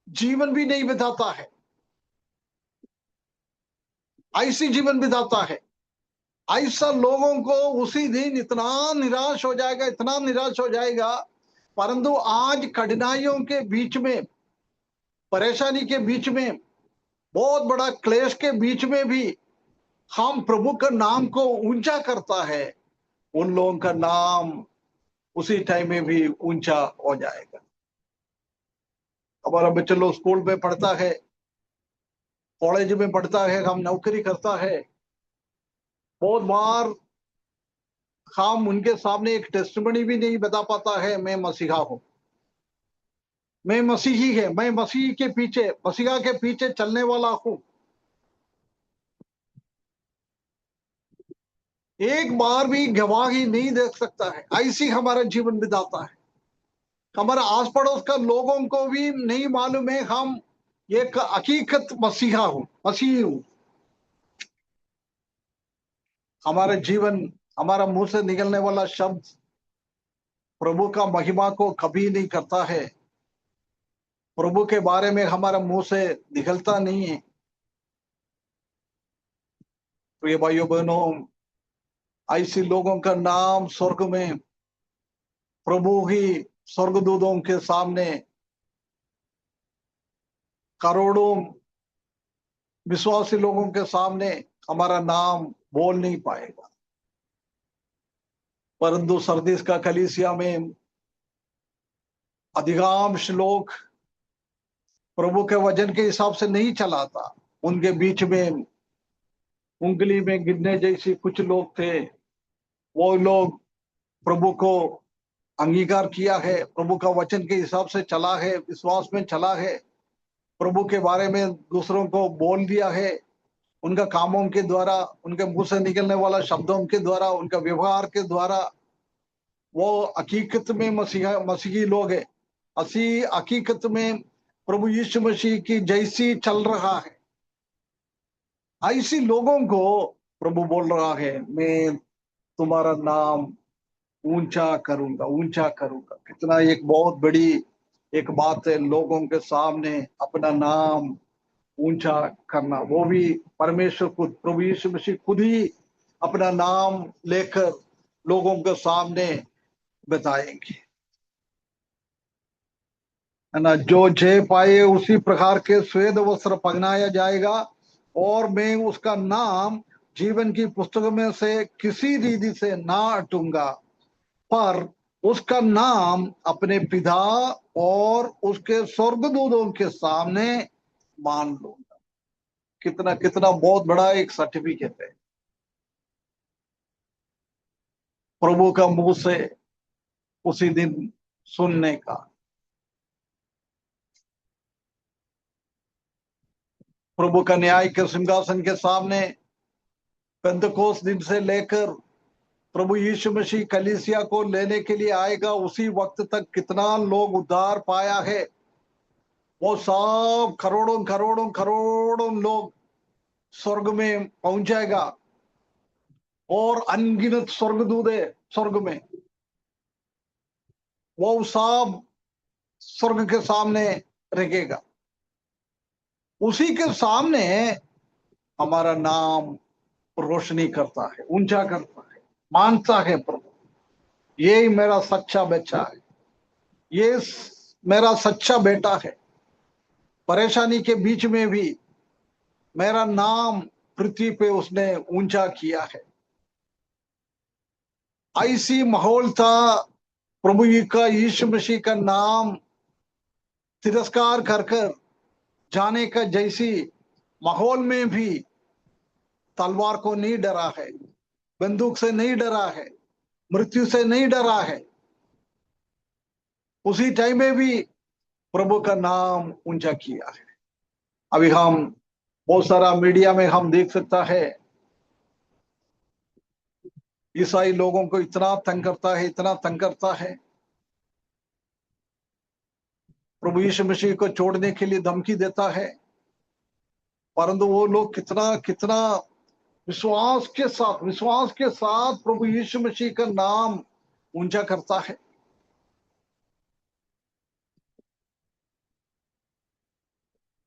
जीवन भी नहीं बिताता है, ऐसी जीवन बिताता है। ऐसा लोगों को उसी दिन इतना निराश हो जाएगा, इतना निराश हो जाएगा। परंतु आज कठिनाइयों के बीच में, परेशानी के बीच में, बहुत बड़ा क्लेश के बीच में भी हम प्रभु का नाम को ऊंचा करता है, उन लोगों का नाम उसी टाइम में भी ऊंचा हो जाएगा। हमारा बच्चा लोग स्कूल में पढ़ता है, कॉलेज में पढ़ता है, हम नौकरी करता है। बहुत बार हम उनके सामने एक टेस्टिमनी भी नहीं बता पाता है, मैं मसीहा हूं, मैं मसीही है, मैं मसीह के पीछे, मसीहा के पीछे चलने वाला हूं। एक बार भी गवाही नहीं दे सकता है, ऐसी हमारा जीवन बिताता है। हमारे आस पड़ोस का लोगों को भी नहीं मालूम है हम एक हकीकत मसीहा हूं, मसीही हूं। हमारा जीवन, हमारा मुंह से निकलने वाला शब्द प्रभु का महिमा को कभी नहीं करता है, प्रभु के बारे में हमारा मुंह से निकलता नहीं है। प्रिय भाइयों बहनों, ऐसे लोगों का नाम स्वर्ग में प्रभु ही स्वर्गदूतों के सामने, करोड़ों विश्वासी लोगों के सामने हमारा नाम बोल नहीं पाएगा। परंतु सरदीस का कलीसिया में अधिकांश लोग प्रभु के वचन के हिसाब से नहीं चलाता। उनके बीच में उंगली में गिनने जैसे कुछ लोग थे, वो लोग प्रभु को अंगीकार किया है, प्रभु का वचन के हिसाब से चला है, विश्वास में चला है, प्रभु के बारे में दूसरों को बोल दिया है। उनका कामों के द्वारा, उनके मुंह से निकलने वाला शब्दों के द्वारा, उनका व्यवहार के द्वारा वो हकीकत में मसीही लोग है। असी हकीकत में प्रभु यीशु मसीह की जैसी चल रहा है, ऐसी लोगों को प्रभु बोल रहा है, मैं तुम्हारा नाम ऊंचा करूंगा, ऊंचा करूंगा। कितना एक बहुत बड़ी एक बात है, लोगों के सामने अपना नाम ऊंचा करना। वो भी परमेश्वर खुद, प्रभु यीशु मसीह खुद ही अपना नाम लेकर लोगों के सामने बताएंगे, है ना। जो जय पाए उसी प्रकार के श्वेत वस्त्र पहनाया जाएगा, और मैं उसका नाम जीवन की पुस्तक में से किसी रीति से ना हटूंगा, पर उसका नाम अपने पिता और उसके स्वर्गदूतों के सामने मान लूंगा। कितना कितना बहुत बड़ा एक सर्टिफिकेट है प्रभु का मुंह से उसी दिन सुनने का। प्रभु का न्याय के सिंहासन के सामने पेंतकोस दिन से लेकर प्रभु यीशु मसीह कलीसिया को लेने के लिए आएगा, उसी वक्त तक कितना लोग उद्धार पाया है। वो सब करोड़ों करोड़ों करोड़ों लोग स्वर्ग में पहुंच जाएगा और अनगिनत स्वर्गदूत है स्वर्ग में, वो सब स्वर्ग के सामने रखेगा। उसी के सामने हमारा नाम रोशनी करता है, ऊंचा करता है, मानता है प्रभु ये मेरा सच्चा बच्चा है, ये मेरा सच्चा बेटा है। परेशानी के बीच में भी मेरा नाम पृथ्वी पे उसने ऊंचा किया है। ऐसी माहौल था प्रभु का यीशु मसीह का नाम तिरस्कार कर कर जाने का, जैसी माहौल में भी तलवार को नहीं डरा है, बंदूक से नहीं डरा है, मृत्यु से नहीं डरा है। उसी टाइम में भी प्रभु का नाम ऊंचा किया है। अभी हम बहुत सारा मीडिया में हम देख सकता है, ईसाई लोगों को इतना तंग करता है, इतना तंग करता है, प्रभु यीशु मसीह को छोड़ने के लिए धमकी देता है, परंतु वो लोग कितना कितना विश्वास के साथ प्रभु यीशु मसीह का नाम ऊंचा करता है।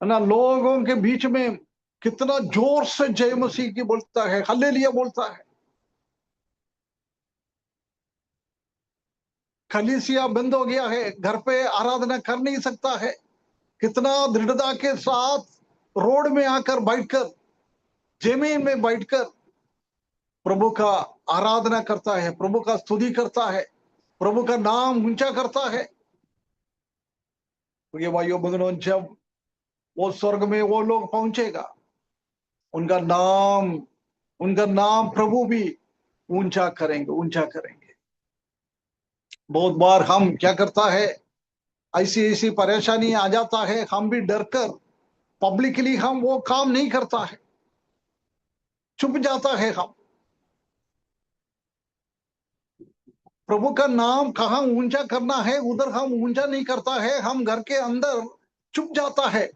ना लोगों के बीच में कितना जोर से जय मसीह की बोलता है, हालेलुया बोलता है। कलीसिया बंद हो गया है, घर पे आराधना कर नहीं सकता है, कितना दृढ़ता के साथ रोड में आकर बैठकर, जमीन में बैठकर प्रभु का आराधना करता है, प्रभु का स्तुति करता है, प्रभु का नाम ऊंचा करता है। तो ये भाइयों बहनों, जब वो स्वर्ग में वो लोग पहुंचेगा, उनका नाम प्रभु भी ऊंचा करेंगे, ऊंचा करेंगे। बहुत बार हम क्या करता है, ऐसी ऐसी परेशानी आ जाता है, हम भी डर कर पब्लिकली हम वो काम नहीं करता है, चुप जाता है। हम प्रभु का नाम कहाँ ऊंचा करना है उधर हम ऊंचा नहीं करता है, हम घर के अंदर चुप जाता है।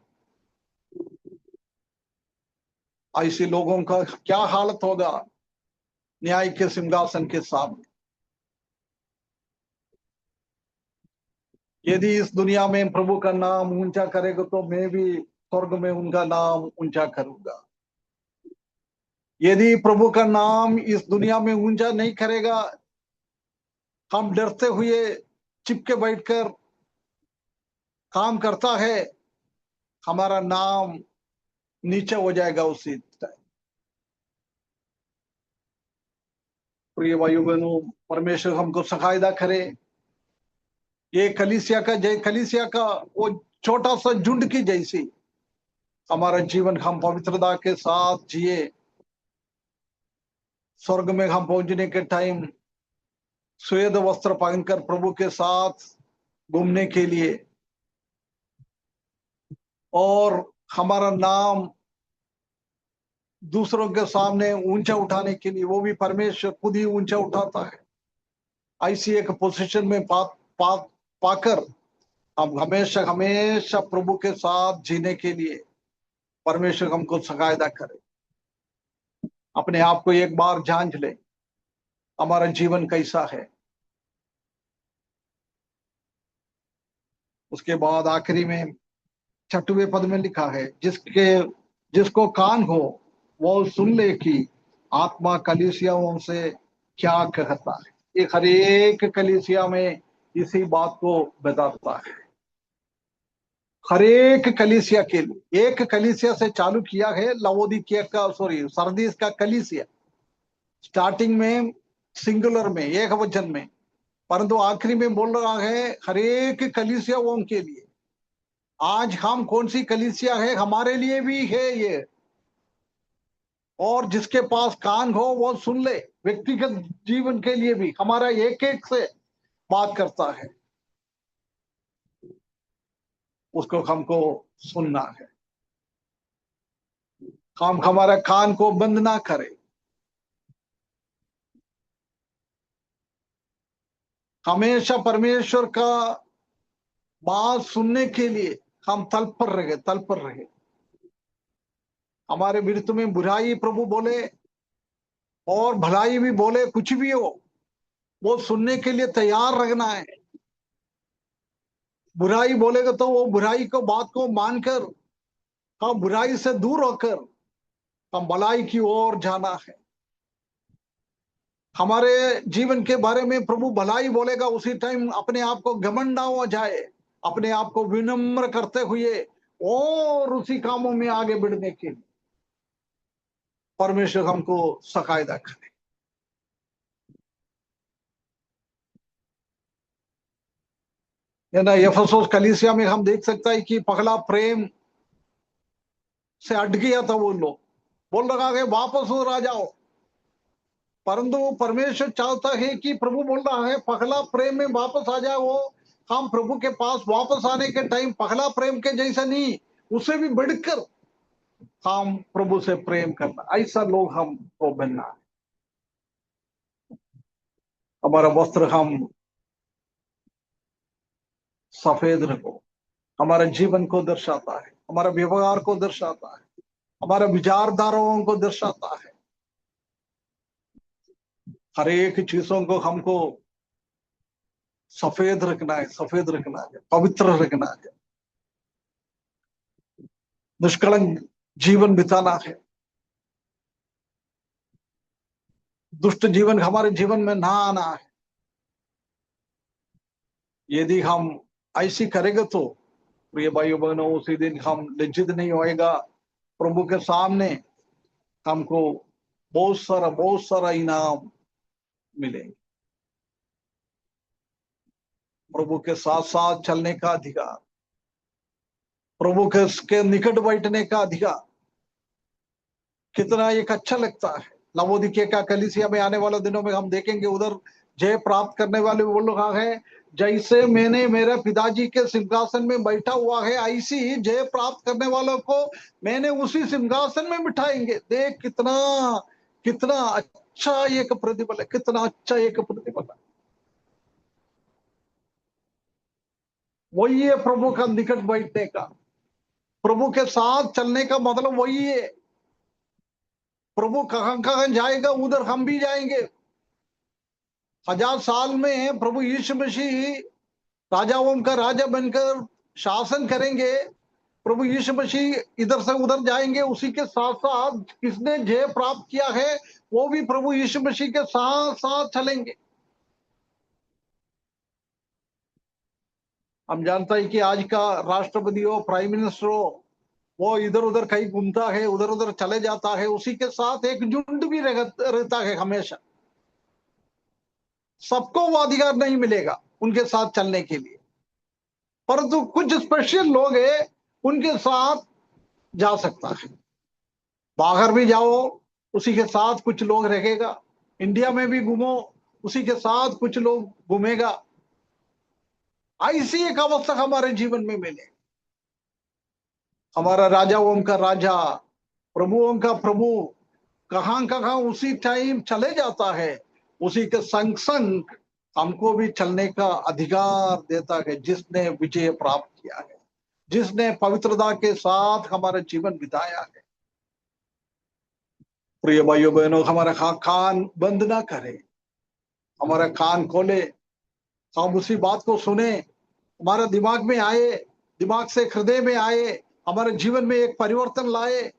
ऐसे लोगों का क्या हालत होगा न्याय के सिंहासन के सामने। यदि इस दुनिया में प्रभु का नाम ऊंचा करेगा तो मैं भी स्वर्ग में उनका नाम ऊंचा करूंगा। यदि प्रभु का नाम इस दुनिया में ऊंचा नहीं करेगा, हम डरते हुए चिपके बैठकर काम करता है, हमारा नाम नीचे हो जाएगा उसी टाइम। प्रिय भाइयों बहनों, परमेश्वर हमको सहायता करे। ये कलीसिया का वो छोटा सा झुंड की जैसी हमारा जीवन हम पवित्रता के साथ जिए। स्वर्ग में हम पहुंचने के टाइम श्वेत वस्त्र पहनकर प्रभु के साथ घूमने के लिए, और हमारा नाम दूसरों के सामने ऊंचा उठाने के लिए वो भी परमेश्वर खुद ही ऊंचा उठाता है। ऐसी एक पोजीशन में पाकर हम हमेशा हमेशा प्रभु के साथ जीने के लिए परमेश्वर हमको सहायता करे। अपने आप को एक बार जांच ले, हमारा जीवन कैसा है। उसके बाद आखिरी में 6वें पद में लिखा है, जिसको कान हो वो सुन ले कि आत्मा कलीसियाओं से क्या कहता है। ये हर एक कलीसिया में इसी बात को बताता है। हर एक कलीसिया के लिए, एक कलीसिया से चालू किया है, लवोदिकिया का सरदीस का कलीसिया स्टार्टिंग में सिंगुलर में, एक वचन में, परंतु आखिरी में बोल रहा है हर एक कलीसियाओं के लिए। आज हम कौन सी कलीसिया है, हमारे लिए भी है ये। और जिसके पास कान हो वो सुन ले। व्यक्तिगत जीवन के लिए भी हमारा एक एक से बात करता है, उसको हमको सुनना है। हम हमारे कान को बंद ना करें। हमेशा परमेश्वर का बात सुनने के लिए हम तत्पर रहे। हमारे विरुद्ध में बुराई प्रभु बोले और भलाई भी बोले, कुछ भी हो वो सुनने के लिए तैयार रहना है। बुराई बोलेगा तो वो बुराई को बात को मानकर हम बुराई से दूर होकर हम भलाई की ओर जाना है। हमारे जीवन के बारे में प्रभु भलाई बोलेगा, उसी टाइम अपने आप को घमंड ना हो जाए, अपने आप को विनम्र करते हुए और उसी कामों में आगे बढ़ने के लिए परमेश्वर हमको सकायदा करे। ना एफेसुस कलीसिया में हम देख सकता है कि पगला प्रेम से अट गया था। वो लोग बोल रहा है वापस हो आ जाओ, परंतु परमेश्वर चाहता है कि प्रभु बोल रहा है पगला प्रेम में वापस आ जाओ। हम प्रभु के पास वापस आने के टाइम पगला प्रेम के जैसा नहीं, उससे भी बढ़कर हम प्रभु से प्रेम करना, ऐसा लोग हमको बनना है। हमारा वस्त्र हम सफेद रखो, हमारे जीवन को दर्शाता है, हमारा व्यवहार को दर्शाता है, हमारे विचारधाराओं को दर्शाता है। हर एक चीजों को हमको सफेद रखना है, सफेद रखना है, पवित्र रखना है, निष्कलंक जीवन बिताना है। दुष्ट जीवन हमारे जीवन में ना आना है। यदि हम ऐसी करेंगे तो प्रिय भाइयों बहनों, उसी दिन हम लज्जित नहीं होएगा। प्रभु के सामने हमको बहुत सारा इनाम मिलेंगे। प्रभु के साथ साथ चलने का अधिकार, प्रभु के निकट बैठने का अधिकार, कितना एक अच्छा लगता है। लवोदिकिया का कलीसिया में आने वाले दिनों में हम देखेंगे, उधर जय प्राप्त करने वाले वो लोग हैं, जैसे मैंने मेरे पिताजी के सिंहासन में बैठा हुआ है, ऐसी जय प्राप्त करने वालों को मैंने उसी सिंहासन में बिठाएंगे। देख कितना कितना अच्छा एक प्रतिफल है, कितना अच्छा एक प्रतिफल है। वही है प्रभु का निकट बैठने का, प्रभु के साथ चलने का मतलब वही है। प्रभु कहां कहां जाएगा उधर हम भी जाएंगे। 1000 साल में प्रभु यीशु मसीह राजाओं का राजा बनकर शासन करेंगे। प्रभु यीशु मसीह इधर से उधर जाएंगे, उसी के साथ साथ किसने जय प्राप्त किया है वो भी प्रभु यीशु मसीह के साथ साथ चलेंगे। हम जानता है कि आज का राष्ट्रपति हो, प्राइम मिनिस्टर हो, वो इधर उधर कहीं घूमता है, उधर उधर चले जाता है, उसी के साथ एक झुंड भी रहता है हमेशा। सबको वो अधिकार नहीं मिलेगा उनके साथ चलने के लिए, परंतु कुछ स्पेशल लोग हैं उनके साथ जा सकता है। बाहर भी जाओ उसी के साथ कुछ लोग रहेगा, इंडिया में भी घूमो उसी के साथ कुछ लोग घूमेगा। ऐसी एक अवस्था हमारे जीवन में मिले। हमारा राजाओं का राजा, प्रभुओं का प्रभु कहां कहां उसी टाइम चले जाता है, उसी के संग संग हमको भी चलने का अधिकार देता है, जिसने विजय प्राप्त किया है, जिसने पवित्रता के साथ हमारा जीवन बिताया है। प्रिय भाइयों बहनों, हमारा कान बंद ना करें, हमारा कान खोले, हम उसी बात को सुने, हमारा दिमाग में आए, दिमाग से हृदय में आए, हमारे जीवन में एक परिवर्तन लाए।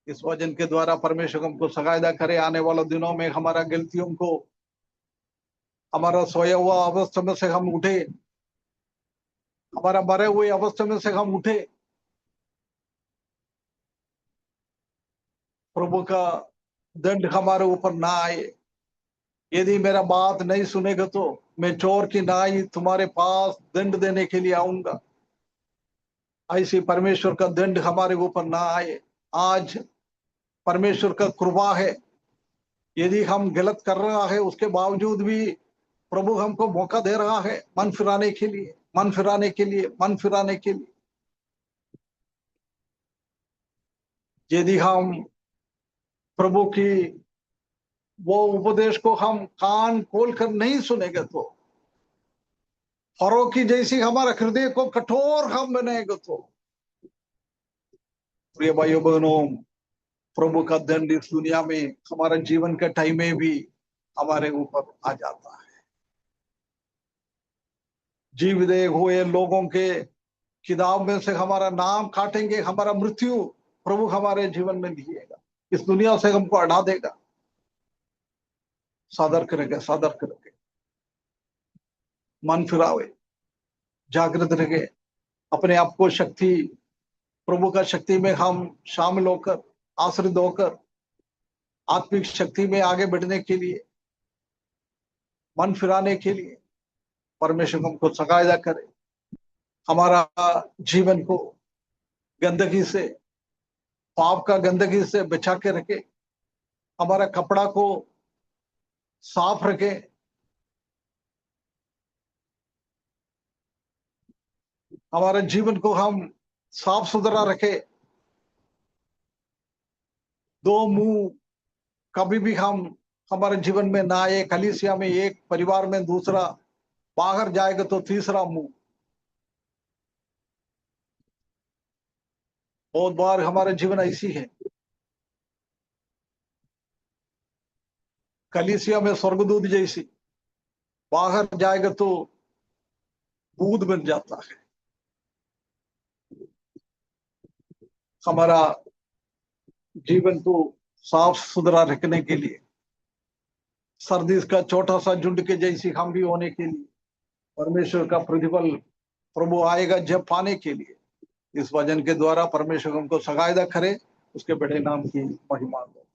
इस वचन के द्वारा परमेश्वर हमको सहायता करे। आने वाले दिनों में हमारा गलतियों को, हमारा सोया हुआ अवस्था में से हम उठे, हमारा मरे हुए अवस्था में से हम उठे, प्रभु का दंड हमारे ऊपर ना आए। यदि मेरा बात नहीं सुनेगा तो मैं चोर की नाई तुम्हारे पास दंड देने के लिए आऊंगा। ऐसी परमेश्वर का दंड हमारे ऊपर ना आए। आज परमेश्वर का कृपा है, यदि हम गलत कर रहा है उसके बावजूद भी प्रभु हमको मौका दे रहा है मन फिराने के लिए, मन फिराने के लिए, मन फिराने के लिए। यदि हम प्रभु की वो उपदेश को हम कान खोल कर नहीं सुनेंगे तो, फरो की जैसी हमारा हृदय को कठोर हम बनेगा तो, प्रिय भाइयों बहनों, प्रभु का दंड इस दुनिया में हमारे जीवन के टाइम में भी हमारे ऊपर आ जाता है। जीवित हुए लोगों के किताब में से हमारा नाम काटेंगे, हमारा मृत्यु प्रभु हमारे जीवन में लिएगा, इस दुनिया से हमको हटा देगा। सतर्क रहे, मन फिरावे, जागृत रहे, अपने आप को शक्ति, प्रभु का शक्ति में हम शामिल होकर, आश्रित होकर आत्मिक शक्ति में आगे बढ़ने के लिए, मन फिराने के लिए परमेश्वर हमको सहायता करे। हमारा जीवन को गंदगी से, पाप का गंदगी से बचा के रखे, हमारा कपड़ा को साफ रखे, हमारे जीवन को हम साफ सुथरा रखे। दो मुंह कभी भी हम हमारे जीवन में ना आए। कलीसिया में एक, परिवार में दूसरा, बाहर जाएगा तो तीसरा मुंह। बहुत बार हमारे जीवन ऐसी है, कलीसिया में स्वर्गदूत जैसी, बाहर जाएगा तो भूत बन जाता है। हमारा जीवन को साफ सुथरा रखने के लिए, सर्दी का छोटा सा झुंड के जैसी हम भी होने के लिए, परमेश्वर का प्रतिफल प्रभु आएगा जब पाने के लिए, इस वचन के द्वारा परमेश्वर हमको सहायता करे, उसके बड़े नाम की महिमा हो।